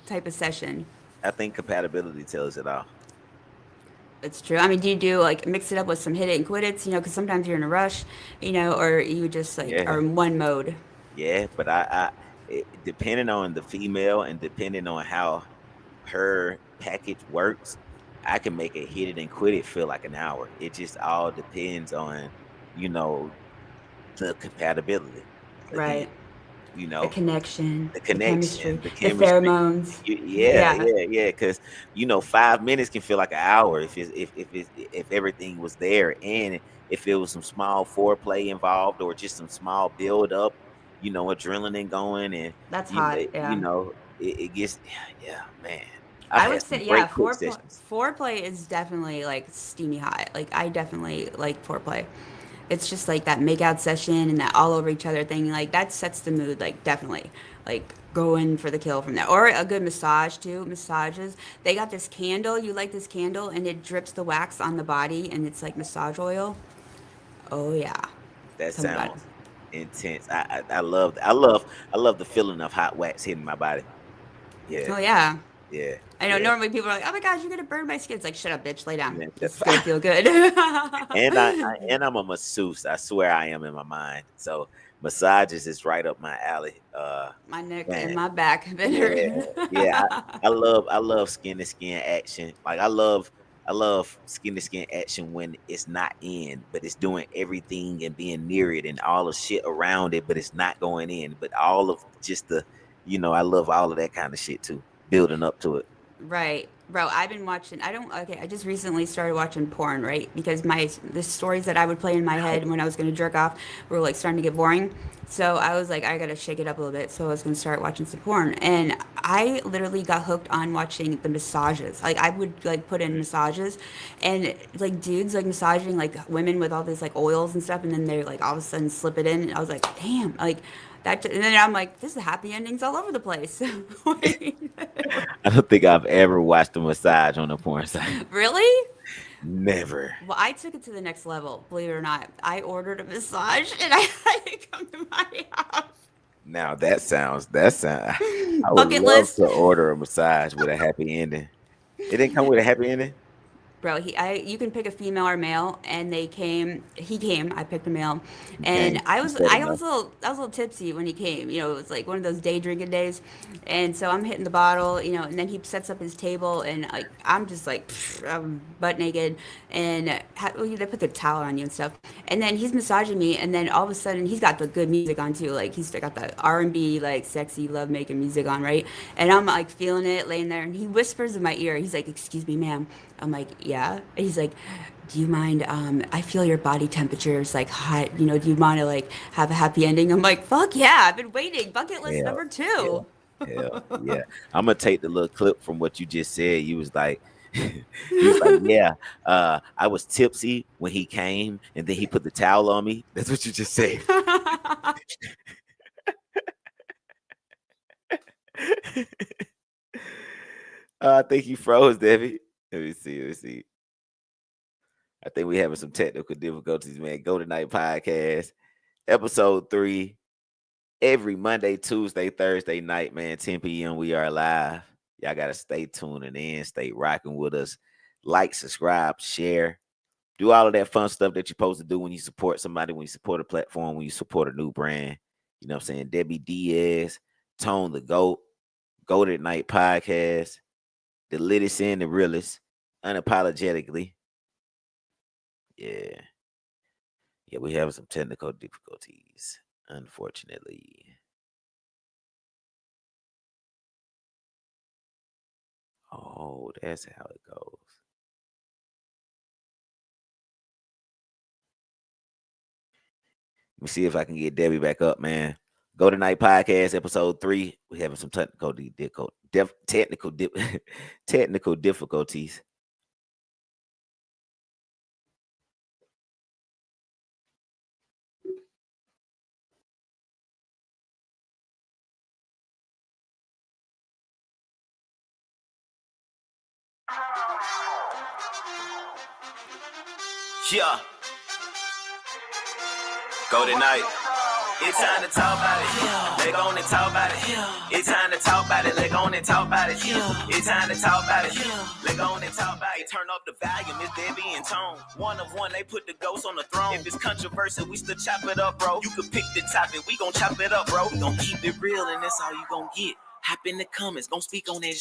type of session? I think compatibility tells it all. It's true. I mean, do you do like mix it up with some hit it and quit it? Because sometimes you're in a rush, or you just like are Yeah, in one mode. yeah. But depending on the female and depending on how her package works, I can make it hit it and quit it feel like an hour. It just all depends on, you know, the compatibility. Again, Right. you The know, connection, the the chemistry, connection, the the chemistry. pheromones. Yeah, Yeah. yeah, yeah. Because 5 minutes can feel like an hour if everything was there, and if it was some small foreplay involved or just some small build up, adrenaline going, and That's hot. Yeah. it gets yeah, man. I've I had would some say, yeah, great quick sessions. foreplay is definitely like steamy hot. Like I definitely like foreplay. It's just like that make out session and that all over each other thing. Like that sets the mood. Like definitely, like go in for the kill from there. Or a good massage too. Massages. They got this candle. You light this candle and it drips the wax on the body and it's like massage oil. Oh yeah. That Tell me about it. sounds intense. I love the feeling of hot wax hitting my body. Yeah, Oh yeah. yeah, I know yeah. normally people are like, "Oh my gosh, you're gonna burn my skin." It's like, "Shut up, bitch, lay down. Man, This is gonna feel good." and I'm a masseuse. I swear I am in my mind. So massages is right up my alley. My neck and Man, my back have been yeah, hurting. yeah. I love skin to skin action. Like I love skin to skin action when it's not in, but it's doing everything and being near it and all the shit around it, but it's not going in. But all of just I love all of that kind of shit too. Building up to it. Right. Bro, I've been watching okay, I just recently started watching porn, right? Because the stories that I would play in my head when I was gonna jerk off were like starting to get boring. So I was like, I gotta shake it up a little bit. So I was gonna start watching some porn. And I literally got hooked on watching the massages. Like I would like put in massages and like dudes like massaging like women with all these like oils and stuff and then they like all of a sudden slip it in and I was like, damn, like and then I'm like, this is happy endings all over the place. I don't think I've ever watched a massage on a porn site. Really? Never. Well, I took it to the next level, believe it or not. I ordered a massage and I had it come to my house. Now that sound. I would Bucket love list. to order a massage with a happy ending. It didn't come with a happy ending. Bro, you can pick a female or male, and he came, I picked a male, You and can't. You said enough. I was a little tipsy when he came, it was like one of those day drinking days, and so I'm hitting the bottle, and then he sets up his table, and like, I'm just like, I'm butt naked, and well, they put the towel on you and stuff, and then he's massaging me, and then all of a sudden, he's got the good music on too, like, he's got the R&B, like, sexy, love-making music on, right, and I'm like, feeling it, laying there, and he whispers in my ear, he's like, "Excuse me, ma'am." I'm like, "Yeah." And he's like, "Do you mind? I feel your body temperature is like hot. Do you want to like have a happy ending?" I'm like, "Fuck yeah! I've been waiting. Bucket list Hell, number hell, two." hell, yeah. I'm gonna take the little clip from what you just said. You was like, you was like, yeah. I was tipsy when he came, and then he put the towel on me. That's what you just said. I think you froze, Debbie. Let me see. Let me see. I think we having some technical difficulties, man. Go Tonight podcast, episode 3. Every Monday, Tuesday, Thursday night, man, 10 p.m. We are live. Y'all gotta stay tuning in, stay rocking with us. Like, subscribe, share, do all of that fun stuff that you're supposed to do when you support somebody, when you support a platform, when you support a new brand. You know what I'm saying? Debbie Diaz, Tone the Goat, Go Tonight podcast, the littest and the realest, unapologetically. Yeah. Yeah, we have some technical difficulties, unfortunately. Oh, that's how it goes. Let me see if I can get Debbie back up, man. Go Tonight podcast, episode 3. We having some technical difficulties. Yeah. Go Tonight. It's time to talk about it. Let go on and talk about it. It's time to talk about it. Let go on and talk about it. It's time to talk about it. Let go on and talk about it. Turn up the volume. It's Debbie and Tone. One of one, they put the ghost on the throne. If it's controversial, we still chop it up, bro. You could pick the topic. We gon' chop it up, bro. We gon' keep it real, and that's all you gon' get. Hop in the comments, gon' speak on that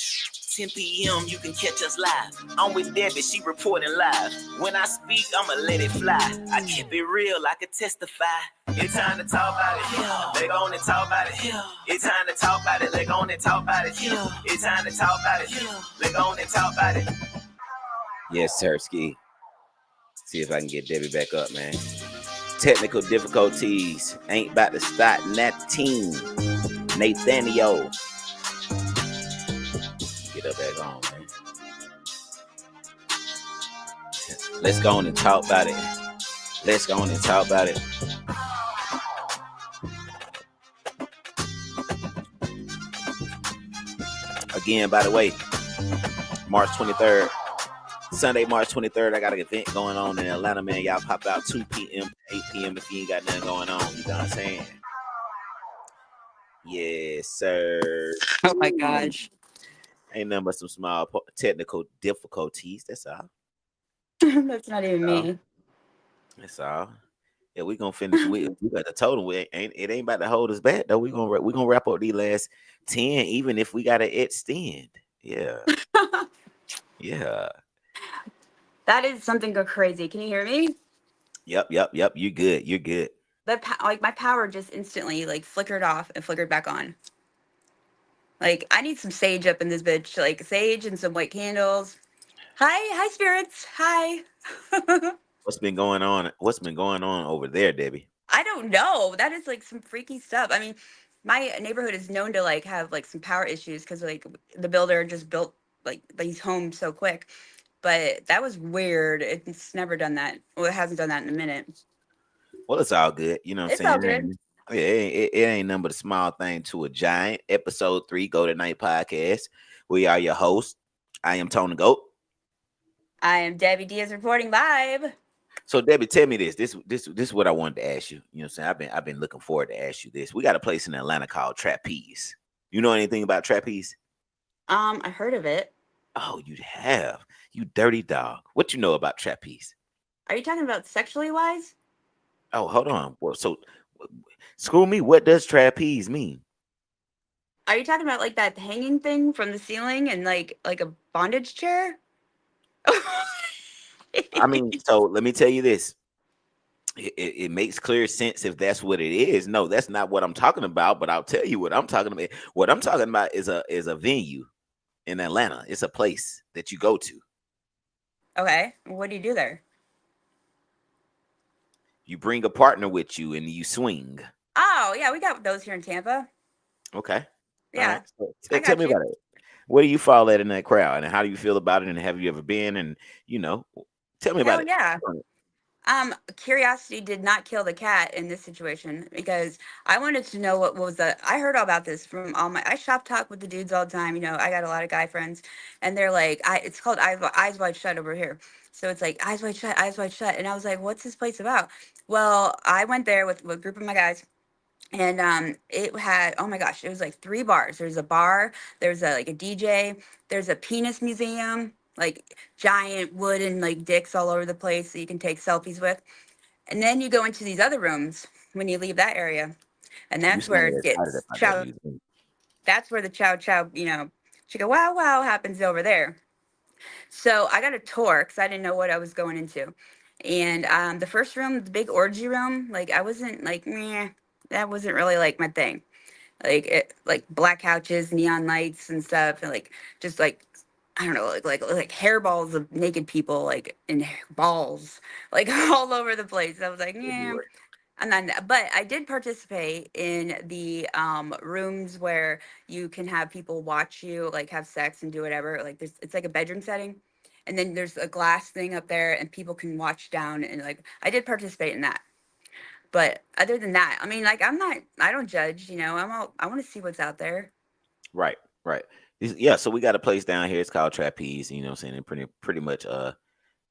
10 p.m. You can catch us live. I'm with Debbie, she reporting live. When I speak, I'ma let it fly. I keep it real, I can testify. It's time to talk about it. Let go on and talk about it. It's time to talk about it. Let go on and talk about it. It's time to talk about it. Let go on and talk about it. Yes, sir, Ski. See if I can get Debbie back up, man. Technical difficulties ain't about to start nothing. Nathaniel. Get up back on, man. Let's go on and talk about it. Let's go on and talk about it. Again, by the way, March 23rd, Sunday, March 23rd, I got an event going on in Atlanta, man. Y'all pop out 2 p.m. 8 p.m. if you ain't got nothing going on. You know what I'm saying? Yes, sir. Oh my gosh. Ain't nothing but some small technical difficulties. That's all. That's not even me. That's all. Yeah, we gonna finish. We got the total. It ain't about to hold us back though. We gonna wrap up these last 10, even if we gotta extend. Yeah, yeah. That is something go crazy. Can you hear me? Yep. You good. You're good. Like my power just instantly like flickered off and flickered back on. Like I need some sage up in this bitch. Like sage and some white candles. Hi spirits. Hi. What's been going on? What's been going on over there, Debbie? I don't know. That is like some freaky stuff. I mean, my neighborhood is known to like have like some power issues because like the builder just built like these homes so quick. But that was weird. It's never done that. Well, it hasn't done that in a minute. Well, it's all good. You know what I'm It's saying? all good. Yeah, it ain't nothing but a small thing to a giant. Episode 3, Go Tonight podcast. We are your hosts. I am Tony Goat. I am Debbie Diaz reporting live. So Debbie, tell me this. This is what I wanted to ask you. You know what I'm saying? I've been looking forward to ask you this. We got a place in Atlanta called Trapeze. You know anything about Trapeze? I heard of it. Oh, you have. You dirty dog. What you know about Trapeze? Are you talking about sexually wise? Oh, hold on. Well, so school me. What does trapeze mean? Are you talking about like that hanging thing from the ceiling and like a bondage chair? I mean, so let me tell you this. It makes clear sense if that's what it is. No, that's not what I'm talking about. But I'll tell you what I'm talking about. What I'm talking about is a venue in Atlanta. It's a place that you go to. Okay, what do you do there? You bring a partner with you and you swing. Oh yeah, we got those here in Tampa. Okay. All Yeah, right. So I tell got me you. about it. Where do you fall at in that crowd, and how do you feel about it? And have you ever been? And you know, tell me about Hell it. yeah. Curiosity did not kill the cat in this situation because I wanted to know what was the. I heard all about this from all my. I shop talk with the dudes all the time. You know, I got a lot of guy friends, and they're like, it's called Eyes Wide Shut over here. So it's like Eyes Wide Shut, and I was like, what's this place about? Well, I went there with a group of my guys, and it had, oh my gosh, it was like three bars. There's a bar, there's a like a DJ, there's a penis museum, like giant wooden like dicks all over the place that you can take selfies with. And then you go into these other rooms when you leave that area, and You that's where sound it excited gets about that chow. museum. That's where the chow chow, chicka wow wow happens over there. So I got a tour because I didn't know what I was going into. And the first room, the big orgy room, like I wasn't like, meh, that wasn't really like my thing. Like black couches, neon lights and stuff, and like just like I don't know, like hairballs of naked people, like in balls, like all over the place. I was like, yeah. Everywhere. And then, but I did participate in the rooms where you can have people watch you, like have sex and do whatever. Like it's like a bedroom setting, and then there's a glass thing up there, and people can watch down. And like I did participate in that. But other than that, I mean, like I don't judge. I want to see what's out there. Right, right. Yeah, so we got a place down here. It's called Trapeze. You know what I'm saying? And pretty much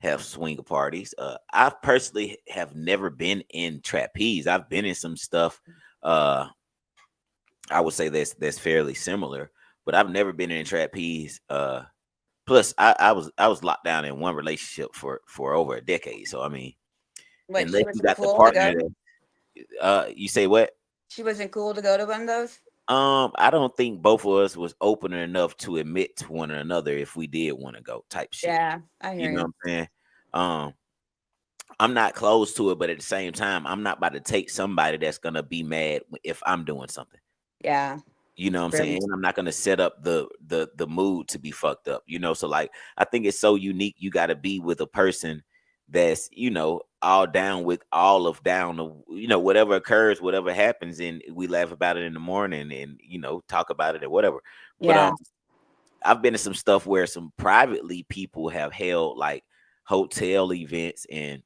have swinger parties. I personally have never been in trapeze. I've been in some stuff. Uh, I would say that's fairly similar, but I've never been in trapeze. Plus, I was locked down in one relationship for over a decade. So I mean, What, unless she you wasn't got the cool to partner go? that you say what? She wasn't cool to go to one of those? I don't think both of us was open enough to admit to one another if we did want to go type shit. Yeah, I You hear know what you. I'm saying? Um, I'm not close to it, but at the same time, I'm not about to take somebody that's gonna be mad if I'm doing something. Yeah, You know what I'm very saying? much. And I'm not gonna set up the mood to be fucked up. So like I think it's so unique. You got to be with a person that's all down with all of down of whatever occurs, whatever happens, and we laugh about it in the morning and talk about it or whatever. But Yeah. I've been to some stuff where some privately people have held like hotel events, and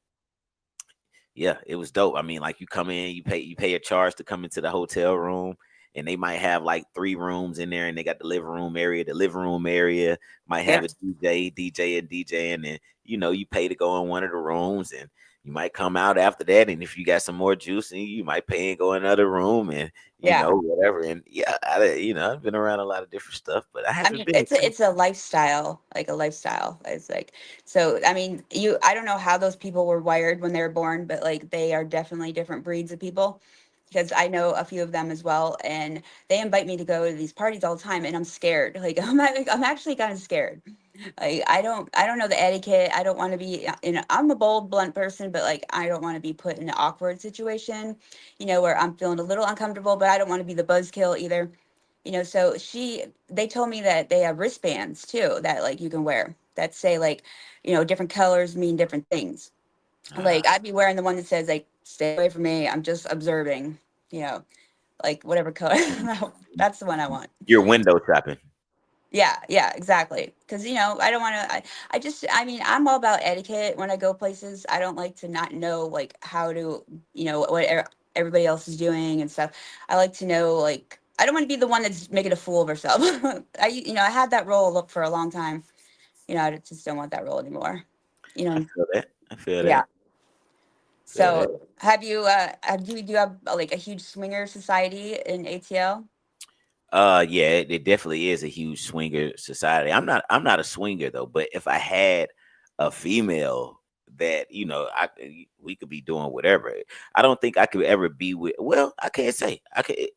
yeah, it was dope. I mean, like you come in, you pay a charge to come into the hotel room, and they might have like three rooms in there, and they got the living room area. The living room area might have Yep. a DJ, and then you pay to go in one of the rooms, and you might come out after that. And if you got some more juice, and you might pay and go in another room, and Yeah. whatever. And yeah, I've been around a lot of different stuff, but I I haven't mean, been. it's a lifestyle, like a lifestyle. It's like, so I mean, I don't know how those people were wired when they were born, but like they are definitely different breeds of people because I know a few of them as well, and they invite me to go to these parties all the time, and I'm scared. Like I'm actually kind of scared. Like I don't know the etiquette. I don't want to be I'm a bold, blunt person, but like I don't want to be put in an awkward situation, where I'm feeling a little uncomfortable, but I don't want to be the buzzkill either. So they told me that they have wristbands too that like you can wear that say like, different colors mean different things. Like I'd be wearing the one that says like, stay away from me. I'm just observing, you know, like whatever color. That's the one I want. You're window shopping. Yeah, yeah, exactly. Because I don't want to. I mean, I'm all about etiquette when I go places. I don't like to not know like how to, what everybody else is doing and stuff. I like to know like I don't want to be the one that's making a fool of herself. I had that role for a long time. I just don't want that role anymore. You I know, feel that. I feel yeah. that. Feel that. So do you have like a huge swinger society in ATL? Yeah, it definitely is a huge swinger society. I'm not a swinger though, but if I had a female that, we could be doing whatever. I don't think I could ever be with, well, I can't say.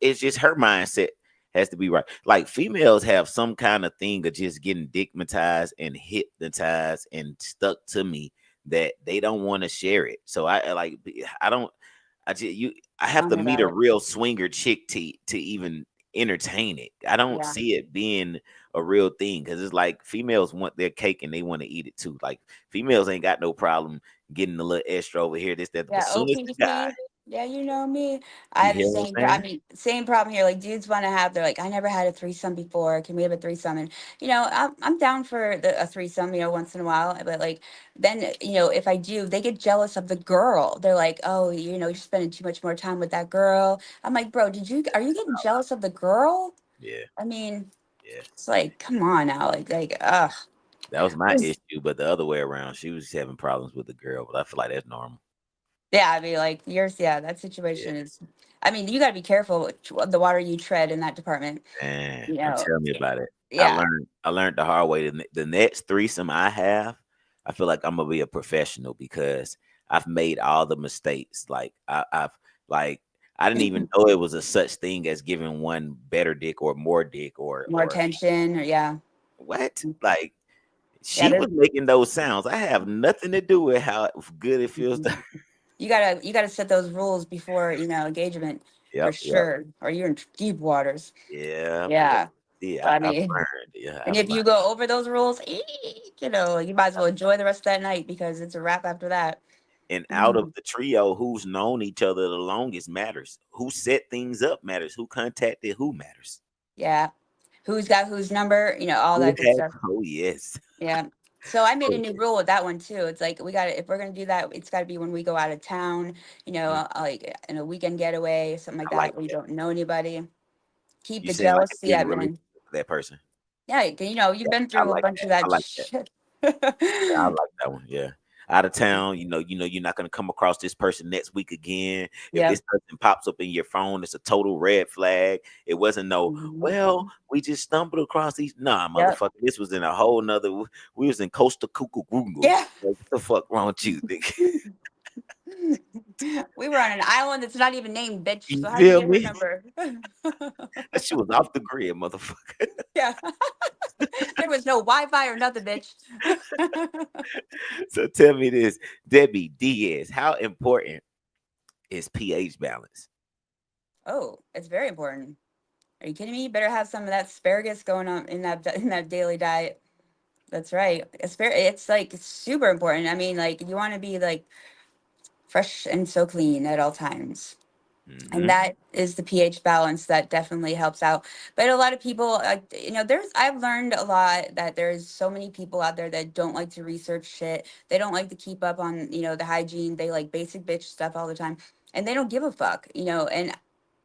It's just her mindset has to be right. Like females have some kind of thing of just getting digmatized and hypnotized and stuck to me that they don't want to share it. So I don't I just you I have Tell to me meet about a it. real swinger chick to even entertain it. I don't Yeah. see it being a real thing because it's like females want their cake and they want to eat it too. Like females ain't got no problem getting a little extra over here, this, that. But Yeah, soon as the guy, OPP. Yeah, you know me. I you have the hear what same. I'm I saying? mean, same problem here. Like dudes want to have. They're like, I never had a threesome before. Can we have a threesome? And I'm down for a threesome. Once in a while. But like, then if I do, they get jealous of the girl. They're like, oh, you're spending too much more time with that girl. I'm like, bro, are you getting jealous of the girl? Yeah, I mean, yeah. it's like, come on now, ugh. That was my issue, but the other way around, she was having problems with the girl, but I feel like that's normal. Yeah, I mean, like yours, yeah, that Yeah. situation is. I mean, you got to be careful with the water you tread in that department. And You know, tell me about it. yeah, I learned the hard way. The next threesome I have, I feel like I'm gonna be a professional because I've made all the mistakes. Like I've like I didn't even know it was a such thing as giving one better dick or more dick more or attention, or yeah, what? Like yeah. she was making those sounds. I have nothing to do with how good it feels to Mhm. her. You gotta set those rules before engagement for Yep, yep. sure, or you're in deep waters. Yeah, yeah. Yeah, Yeah, I I've mean, learned. Yeah, and I've if you learned. go over those rules, you might as well enjoy the rest of that night because it's a wrap after that. And out of Mhm. the trio, who's known each other the longest matters. Who set things up matters. Who contacted who matters. Yeah, who's got whose number? All Who that good has? stuff. Oh yes. Yeah. So I made a Oh, new rule with that one too. It's like we got to if we're gonna do that, it's got to be when we go out of town. mm, Like in a weekend getaway, something like I like that, where you that. don't know anybody. Keep You the seem like if jealousy you're in a at relationship man. with that person. Yeah, you've Yeah, been I through a like bunch that. of I that like that. shit. Yeah, I like that one. Yeah. Out of town, you're not gonna come across this person next week again. If Yeah. this person pops up in your phone, it's a total red flag. It wasn't no, well, Mhm. we just stumbled across these. Nah, Yep. motherfucker, this was in a whole nother. We was in Costa Cuckoo. Yeah. What the fuck wrong with you? Nigga? We were on an island that's not even named, bitch. You So how'd you feel get her me? number? That shit was off the grid, motherfucker. Yeah. There was no Wi-Fi or nothing, bitch. So tell me this, Debbie Diaz, how important is pH balance? Oh, it's very important. Are you kidding me? You better have some of that asparagus going on in that daily diet. That's right. Asparagus. It's like super important. I mean, like you want to be like fresh and so clean at all times. And Hmm. that is the pH balance that definitely helps out. But a lot of people, I've learned a lot that there's so many people out there that don't like to research shit. They don't like to keep up on, the hygiene. They like basic bitch stuff all the time, and they don't give a fuck, and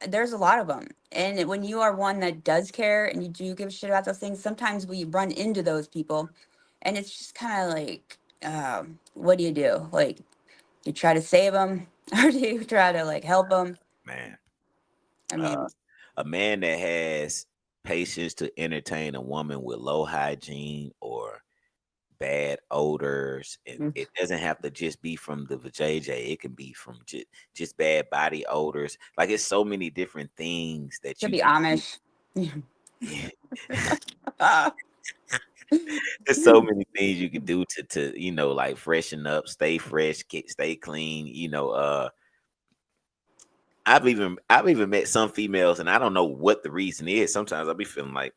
there's a lot of them. And when you are one that does care and you do give a shit about those things, sometimes we run into those people, and it's just kind of like, what do you do? Like, you try to save them, or do you try to like help them? Man. I Uh, mean, a man that has patience to entertain a woman with low hygiene or bad odors, and mm, it doesn't have to just be from the vajayjay. It can be from just bad body odors. Like it's so many different things that could you be can do. Amish. Yeah. Ah, There's so many things you can do to like freshen up, stay fresh, stay clean. I've even met some females, and I don't know what the reason is. Sometimes I'll be feeling like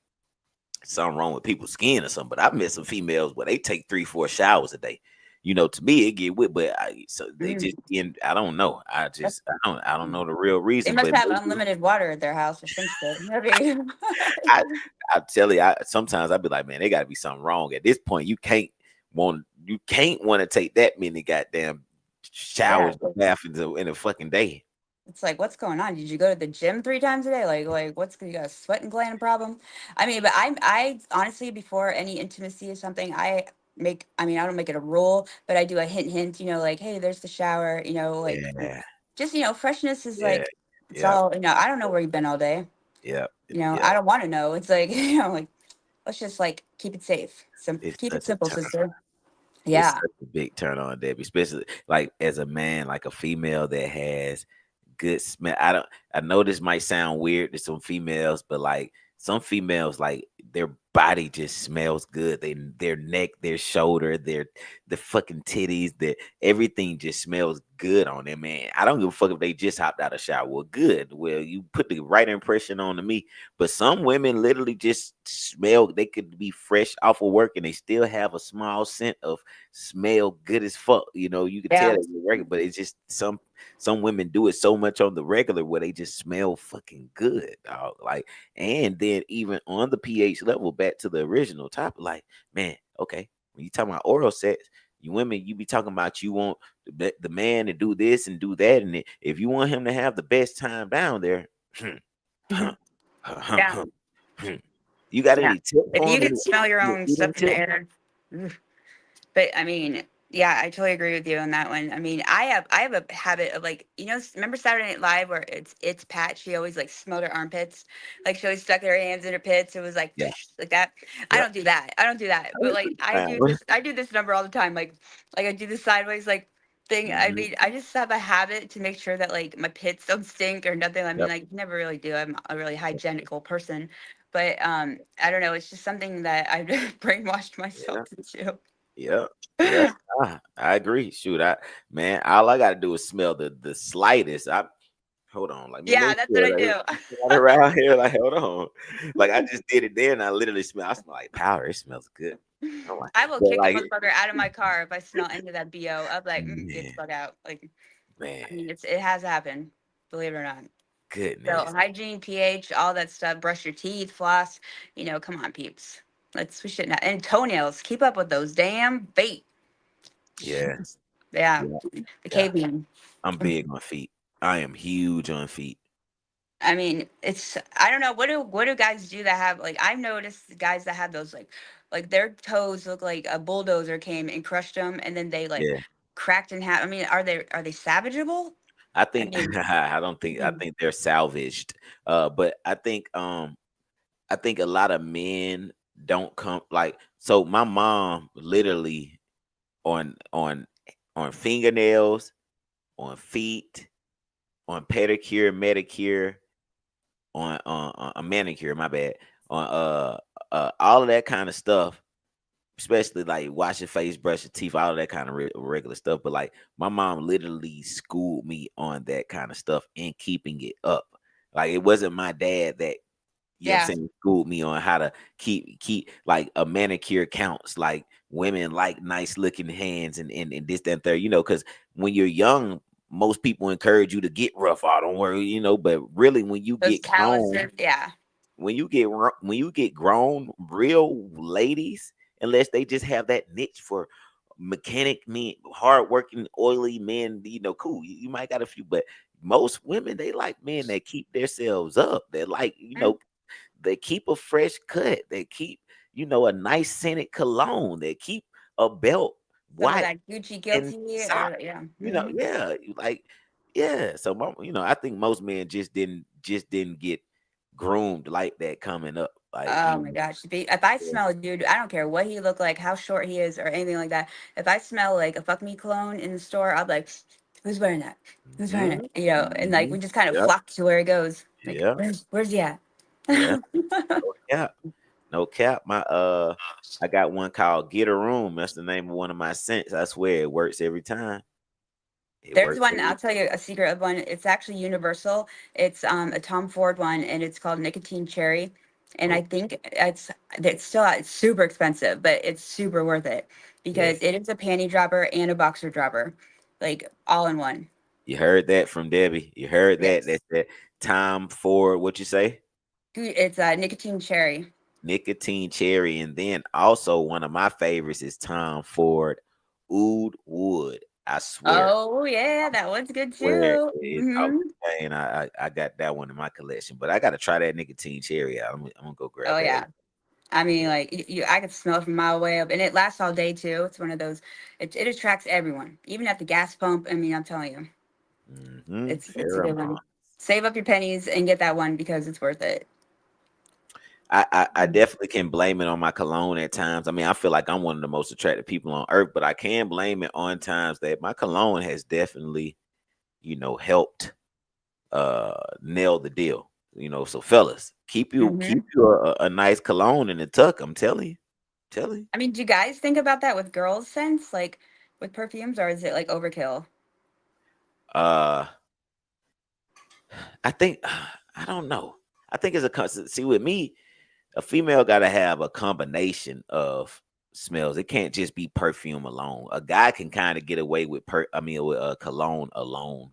something wrong with people's skin or something. But I've met some females where they take 3, 4 showers a day. To me it get wet, but so they mm, just in. I don't know. that's- I don't know the real they reason, must but have maybe unlimited water at their house or some shit. Maybe. I I tell you, sometimes I'd be like, man, there got to be something wrong at this point. You can't want to take that many goddamn Yeah, showers or baths in a fucking day. it's like, what's going on? Did you go to the gym 3 times a day? Like, what's you got a sweating gland problem? I mean, but I honestly, before any intimacy or something, make, I mean, I don't make it a rule, but I do a hint, like, hey, there's the shower, like Yeah, just, freshness is yeah, like, it's yep, all, I don't know where you've been all day. yep, I yep. don't want to know. It's like, like, let's just like keep it safe. It's Keep it such a simple, turn. sister. It's Yeah. such a big turn on, Debbie, especially like as a man, like a female that has good smell. I know this might sound weird to some females, but like some females, like their body just smells good. Their neck, their shoulder, the fucking titties, everything just smells good on them, man. I don't give a fuck if they just hopped out of shower. Well, good. Well, you put the right impression on to me. But some women literally just smell, they could be fresh off of work and they still have a small scent of smell good as fuck. You can tell Yeah. that you're regular, but it's just some women do it so much on the regular where they just smell fucking good, dog. Like, and then even on the pH level, back to the original topic, like, man, okay, when you talk about oral sex, you women, you be talking about you want the man to do this and do that, and if you want him to have the best time down there, Mhm. Yeah. you got Yeah. any tip If for you him? can smell your Any own eating stuff in the tip? air. But I mean, yeah, I totally agree with you on that one. I mean, I have a habit of like, remember Saturday Night Live where it's Pat, she always like smelled her armpits. Like she always stuck her hands in her pits. It was like Yeah, like that. I yeah. don't do that. I don't do that. But like I do this number all the time. Like I do the sideways like thing. I Mhm. mean, I just have a habit to make sure that like my pits don't stink or nothing. I mean, Yep. like never really do. I'm a really hygienical person. But I don't know, it's just something that I've brainwashed myself Yeah. into. Yeah, yeah, I agree. Shoot, man, all I gotta do is smell the slightest. Hold on, like, let Yeah, me that's what feel I like do. right around here. Like, hold on, like I just did it there, and I smell like powder. It smells good. I'm like, I will but kick a like, motherfucker out of my car if I smell any of that BO. I'm like, get the man, fuck out. Like, I man, mean, it has happened, believe it or not. So goodness, hygiene, pH, all that stuff. Brush your teeth, floss. Come on, peeps. We should not. And toenails. Keep up with those damn feet. yeah, Yeah, yeah, the yeah. caveman. I'm big on feet. I am huge on feet. I mean, I don't know, what do guys do that have like, I've noticed guys that have those like their toes look like a bulldozer came and crushed them and then they like Yeah, cracked in half. I mean, are they salvageable? I I think mean, I don't think I mhm. think they're salvaged. But I think a lot of men don't come like so my mom literally on on on fingernails, on feet, on pedicure, medicure, on a manicure, my bad, on all of that kind of stuff, especially like wash your face, brush your teeth, all of that kind of regular stuff. But like my mom literally schooled me on that kind of stuff and keeping it up. Like it wasn't my dad that Yeah, schooled me on how to keep like a manicure counts. Like women like nice looking hands and this, that, and third, because when you're young, most people encourage you to get rough. Oh, don't worry, but really when you those get grown, calluses. Yeah, when you get grown, real ladies, unless they just have that niche for mechanic men, hardworking, oily men, cool. You might got a few, but most women they like men that keep themselves up. They like, mm, they keep a fresh cut. They keep, a nice scented cologne. They keep a belt some of white that Gucci and guilty sock. or yeah. Yeah, yeah. So I think most men just didn't get groomed like that coming up. Like, Oh my gosh. If I yeah. smell a dude, I don't care what he look like, how short he is, or anything like that. If I smell like a fuck me cologne in the store, I'll be like, who's wearing that? Who's wearing Mhm, it? And like we mhm. just kind of Yep, flock to where he goes. Like, yep, where's he at? yeah. No cap. No cap. I got one called Get a Room. That's the name of one of my scents. I swear it works every time. It There's works one, every I'll tell you a secret of one. It's actually universal. It's a Tom Ford one and it's called Nicotine Cherry. And I oh think it's super expensive, but it's super worth it yeah. because it is a panty dropper and a boxer dropper, like all in one. You heard that from Debbie. You heard that. Yes. That's that Tom Ford. What you say? It's Nicotine Cherry. Nicotine Cherry. And then also one of my favorites is Tom Ford Oud Wood. I swear. Oh yeah, that one's good Where too. it's off Hmm. the chain. I got that one in my collection, but I got to try that nicotine cherry out. I'm gonna go grab Oh that. yeah. I mean, like I could smell it from a mile away up, and it lasts all day too. It's one of those. It attracts everyone, even at the gas pump. I mean, I'm telling you, it's a good one. Pheromone. Save up your pennies and get that one because it's worth it. I definitely can blame it on my cologne at times. I mean, I feel like I'm one of the most attractive people on earth, but I can blame it on times that my cologne has definitely, helped nail the deal. So fellas, keep you Hmm. a nice cologne in the tuck. I'm telling you. Telling you. I mean, do you guys think about that with girls' scents, like with perfumes, or is it like overkill? Uh I think I don't know. I think it's see with me, a female got to have a combination of smells. It can't just be perfume alone. A guy can kind of get away with with a cologne alone.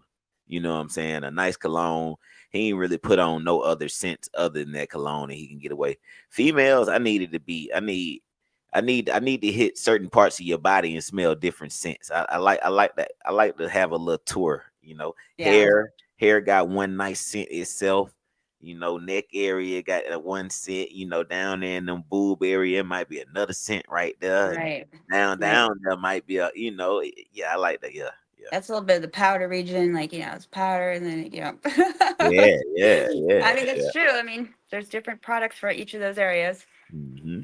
You know what I'm saying? A nice cologne. He ain't really put on no other scents other than that cologne, and he can get away. Females, I need to hit certain parts of your body and smell different scents. I like that. I like to have a little tour. Yeah, Hair got one nice scent itself. Neck area got one scent. Down there in them boob area, it might be another scent right there, and right, right. down there might be yeah, I like that. Yeah, yeah, That's a little bit of the powder region, like it's powder, and then yeah, yeah, I yeah, mean, yeah. it's true. I mean, there's different products for each of those areas. Hmm.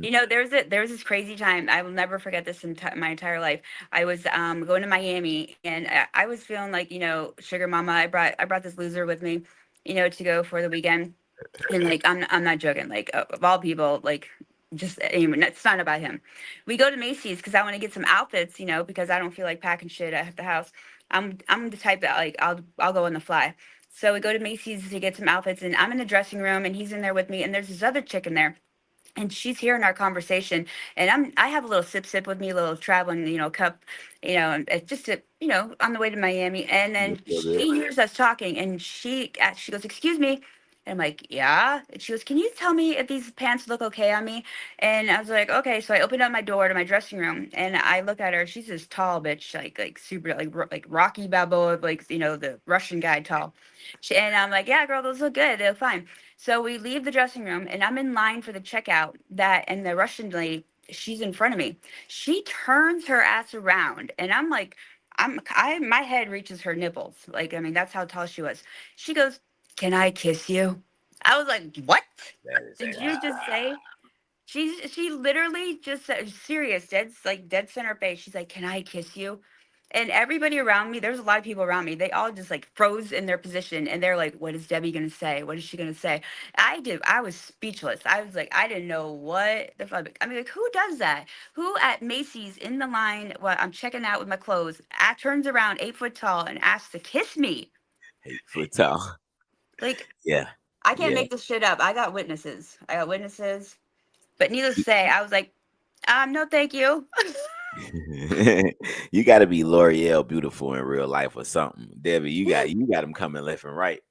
There was this crazy time. I will never forget this in my entire life. I was going to Miami, and I was feeling like sugar mama. I brought this loser with me, to go for the weekend, and like I'm not joking. Like of all people, like just anyway, it's not about him. We go to Macy's because I want to get some outfits, because I don't feel like packing shit at the house. I'm the type that like I'll go on the fly. So we go to Macy's to get some outfits, and I'm in the dressing room, and he's in there with me, and there's this other chick in there, and she's hearing our conversation, and I have a little sip with me, a little traveling cup, and it's just to on the way to Miami, and You then feel good? she hears us talking, and she goes, excuse me. And I'm like, yeah. And she goes, can you tell me if these pants look okay on me? And I was like, okay. So I opened up my door to my dressing room, and I look at her. She's this tall bitch, like super, like Rocky Balboa, like the Russian guy tall. And I'm like, yeah, girl, those look good. They look fine. So we leave the dressing room, and I'm in line for the checkout. And the Russian lady, she's in front of me. She turns her ass around, and I'm like, my head reaches her nipples. Like, I mean, that's how tall she was. She goes, "Can I kiss you?" I was like, "What That is did you wow. just say?" She literally just said, serious, dead center face. She's like, "Can I kiss you?" And everybody around me, there's a lot of people around me. They all just like froze in their position, and they're like, "What is Debbie gonna say? What is she gonna say?" I was speechless. I was like, I didn't know what the fuck. I mean, like, who does that? Who at Macy's in the line while I'm checking out with my clothes, turns around 8 foot tall and asks to kiss me? 8 foot tall. Like, Yeah, I can't yeah. make this shit up. I got witnesses. But needless to say, I was like, no, thank you. You got to be L'Oreal beautiful in real life or something, Debbie. You got them coming left and right.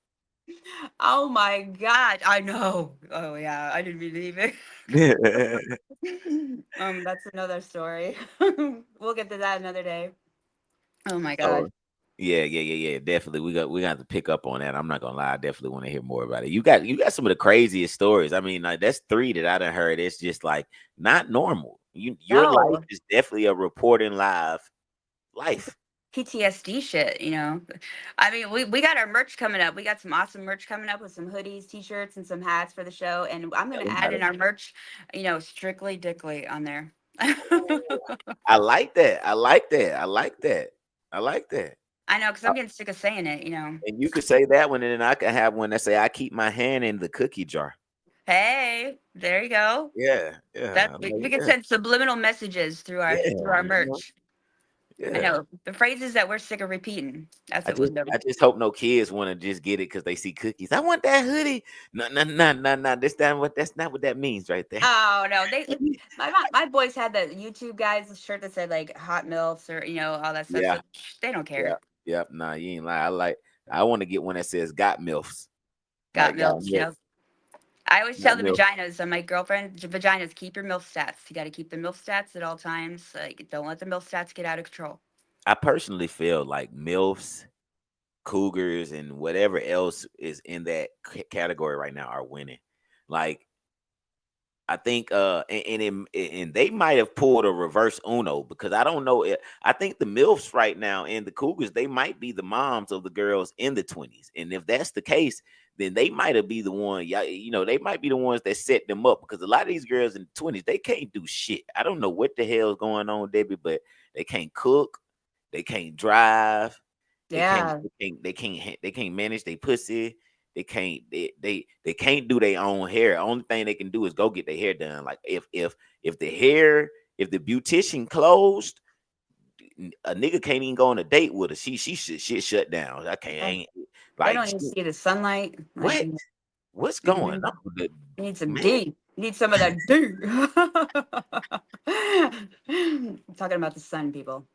Oh my God. I know. Oh yeah, I didn't believe it. That's another story. We'll get to that another day. Oh my Oh God. yeah, yeah, yeah, yeah. Definitely, we got to pick up on that. I'm not gonna lie. I definitely want to hear more about it. You got some of the craziest stories. I mean, like that's three that I done heard. It's just like not normal. Your life No. is definitely a reporting live life. PTSD shit. I mean, we got our merch coming up. We got some awesome merch coming up with some hoodies, t-shirts, and some hats for the show. And I'm Yeah, gonna we add gotta- in our merch, strictly dickly on there. I like that. I like that. I like that. I like that. I know, because I'm getting sick of saying it. And you could say that one, and then I could have one that say, "I keep my hand in the cookie jar." Hey, there you go. Yeah, yeah, That I'm we like, can yeah, send subliminal messages yeah, through our merch. I yeah. know the phrases that we're sick of repeating. That's I what we just, do. I just hope no kids want to just get it because they see cookies. I want that hoodie. No, no, no, no, no. That's not what that means right there. Oh no, my boys had the YouTube guys shirt that said like hot milfs or all that stuff. Yeah, So they don't yeah, care. yeah. Nah, you ain't lie. I want to get one that says "Got milfs," Got like got milfs. milk, I always tell got the milk. vaginas, my girlfriend, vaginas, keep your milf stats. You got to keep the milf stats at all times. Like, don't let the milf stats get out of control. I personally feel like milfs, cougars, and whatever else is in that category right now are winning. Like I think and they might have pulled a reverse Uno because I don't know. I think the MILFs right now and the Cougars, they might be the moms of the girls in the 20s. And if that's the case, then they might have be the one, yeah, they might be the ones that set them up because a lot of these girls in the 20s, they can't do shit. I don't know what the hell's going on, Debbie, but they can't cook, they can't drive, they can't Yeah. they can't manage their pussy. They can't do their own hair. Only thing they can do is go get their hair done. Like if the beautician closed, a nigga can't even go on a date with her. She shit shut down. I can't Yeah. ain't They like don't even see the sunlight. Like, what? What's going mhm. on? You need some Man, D. You need some of that D. I'm talking about the sun, people.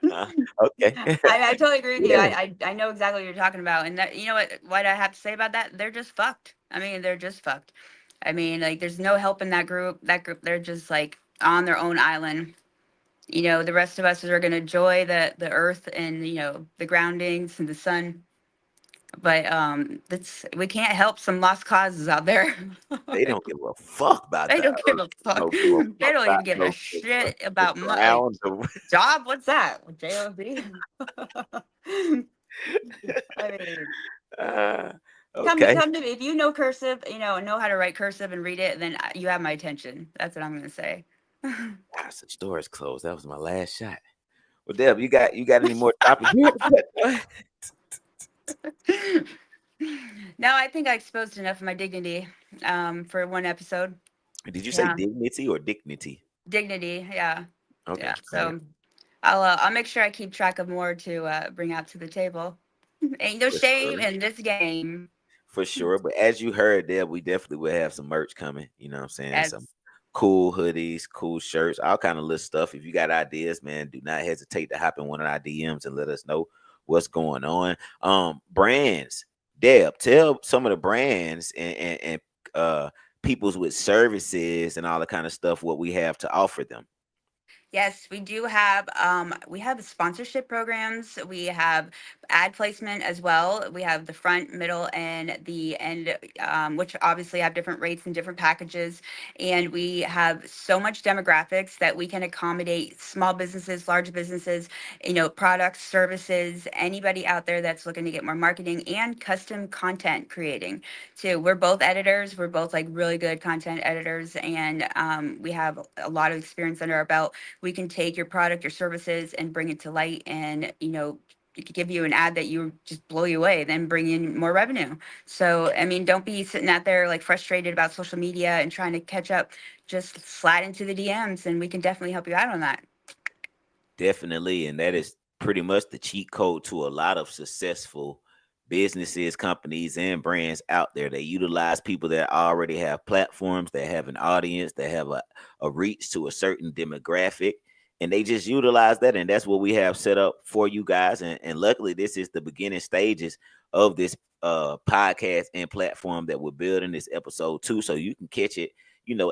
okay. I totally agree with you. Yeah, I know exactly what you're talking about, and that, you know what I have to say about that? They're just fucked. I mean, they're just fucked. I mean, like, there's no help in that group. That group, they're just like on their own island. You know, the rest of us are gonna enjoy the earth and, the groundings and the sun. But that's we can't help some lost causes out there. they don't give a fuck about They the don't give earth. a fuck. Don't give a They fuck don't about even give a shit the about like ground. job. What's that? Job. I mean, Uh, come to okay. me if you know cursive, know how to write cursive and read it, then you have my attention. That's what I'm gonna say. Gosh, the store is closed. That was my last shot. Well, Deb, you got any more topics? No, I think I exposed enough of my dignity for one episode. Did you say Yeah, dignity or dignity? dignity. Yeah, Okay, yeah. all right. So I'll make sure I keep track of more to bring out to the table. Ain't no For shame sure. in this game. For sure. But as you heard, Deb, we definitely will have some merch coming. You know what I'm saying? Some As cool hoodies, cool shirts, all kind of little stuff. If you got ideas, man, do not hesitate to hop in one of our DMs and let us know what's going on. Brands, Deb, tell some of the brands and peoples with services and all the kind of stuff what we have to offer them. Yes, we do have we have sponsorship programs. We have ad placement as well. We have the front, middle, and the end, which obviously have different rates and different packages. And we have so much demographics that we can accommodate small businesses, large businesses, products, services, anybody out there that's looking to get more marketing and custom content creating too. We're both editors. We're both like really good content editors, and we have a lot of experience under our belt. We can take your product, your services, and bring it to light, and it could give you an ad that you just blow you away, then bring in more revenue. So I mean, don't be sitting out there like frustrated about social media and trying to catch up. Just slide into the DMs, and we can definitely help you out on that. Definitely. And that is pretty much the cheat code to a lot of successful businesses, companies, and brands out there. They utilize people that already have platforms, that have an audience, that have a reach to a certain demographic. And they just utilize that. And that's what we have set up for you guys. And luckily, this is the beginning stages of this podcast and platform that we're building this episode too. So you can catch it,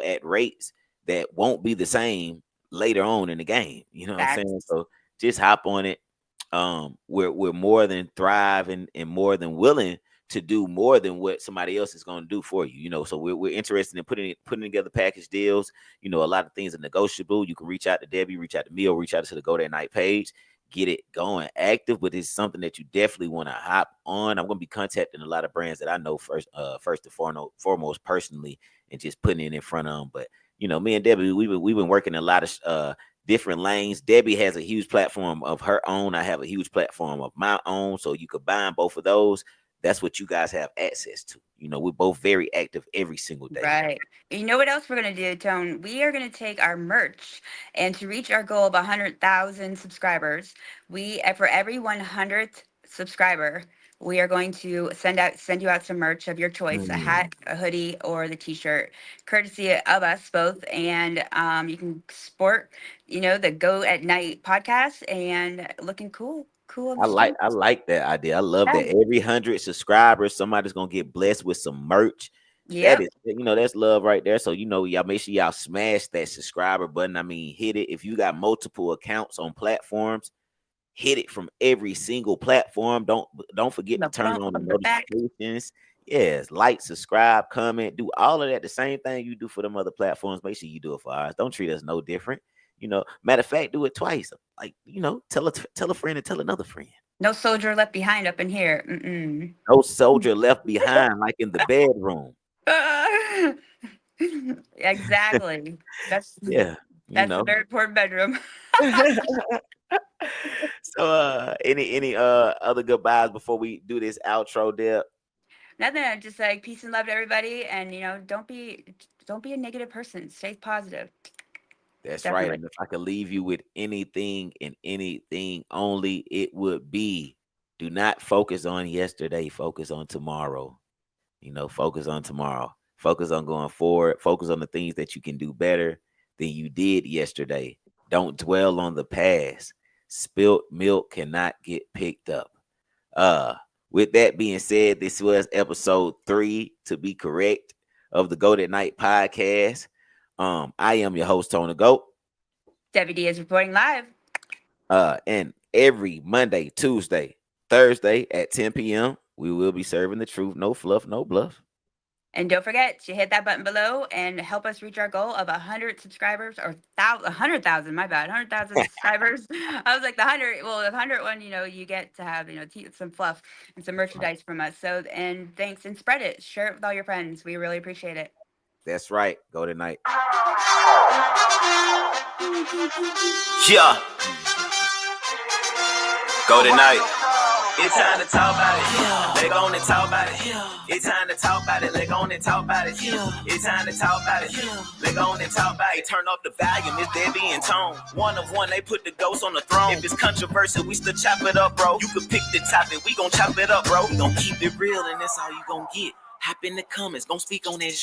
at rates that won't be the same later on in the game. You know what I'm saying? Facts. So just hop on it. We're more than thriving and more than willing to do more than what somebody else is going to do for you. So we're interested in putting together package deals. A lot of things are negotiable. You can reach out to Debbie, reach out to me, or reach out to the Go That Night page. Get it going active, but it's something that you definitely want to hop on. I'm going to be contacting a lot of brands that I know first and foremost personally, and just putting it in front of them. But me and Debbie, we've been working a lot of different lanes. Debbie has a huge platform of her own. I have a huge platform of my own. So you combine both of those. That's what you guys have access to. We're both very active every single day. Right. You know what else we're going to do, Tone? We are going to take our merch, and to reach our goal of 100,000 subscribers, for every 100th subscriber, we are going to send you out some merch of your choice, a Mm. hat, a hoodie, or the t-shirt, courtesy of us both. And you can sport, the Go at Night podcast and looking cool on the street. I like that idea. I love Yeah. that every 100 subscribers, somebody's gonna get blessed with some merch. That Yep. is, that's love right there. So y'all make sure y'all smash that subscriber button. I mean, hit it. If you got multiple accounts on platforms, hit it from every single platform. Don't forget to The turn front on the of the back. notifications. Yes, like, subscribe, comment, do all of that. The same thing you do for them other platforms. Make sure you do it for ours. Don't treat us no different. Matter of fact, do it twice. Like, tell a friend and tell another friend. No soldier left behind up in here. Mm-mm. No soldier left behind, like in the bedroom. Exactly. Yeah, That's a very important bedroom. So, any other goodbyes before we do this outro, Deb? Nothing. Just like peace and love to everybody, and don't be a negative person. Stay positive. That's Definitely. right. And if I could leave you with anything and anything only, it would be: do not focus on yesterday. Focus on tomorrow. Focus on tomorrow. Focus on going forward. Focus on the things that you can do better than you did yesterday. Don't dwell on the past. Spilt milk cannot get picked up. With that being said, this was episode 3, to be correct, of the Goat at Night podcast. I am your host, Tony Goat. Debbie D is reporting live. And every Monday, Tuesday, Thursday at 10 p.m., we will be serving the truth. No fluff, no bluff. And don't forget to hit that button below and help us reach our goal of 100 subscribers, or 100,000, my bad, 100,000 subscribers. I was like the 100, well, the 100 one, you get to have, some fluff and some merchandise from us. So, and thanks, and spread it. Share it with all your friends. We really appreciate it. That's right. Go tonight. Yeah. Go tonight. It's time to talk about it. Leg on and talk about it. It's time to talk about it. Leg on and talk about it. It's time to talk about it. Leg on and talk about it. Turn up the volume. It's Debbie and Tone. One of one, they put the ghost on the throne. If it's controversial, we still chop it up, bro. You can pick the topic. We gon' chop it up, bro. We gon' keep it real, and that's all you gon' get. Hop in the comments, gon' speak on that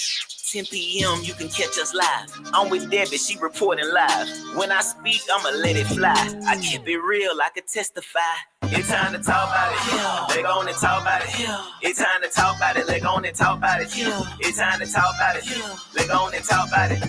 10 p.m. You can catch us live. I'm with Debbie, she reporting live. When I speak, I'ma let it fly. I keep it real, I can testify. It's time to talk about it. Leg on and talk about it. It's time to talk about it. Leg on and talk about it. It's time to talk about it. Leg on and talk about it.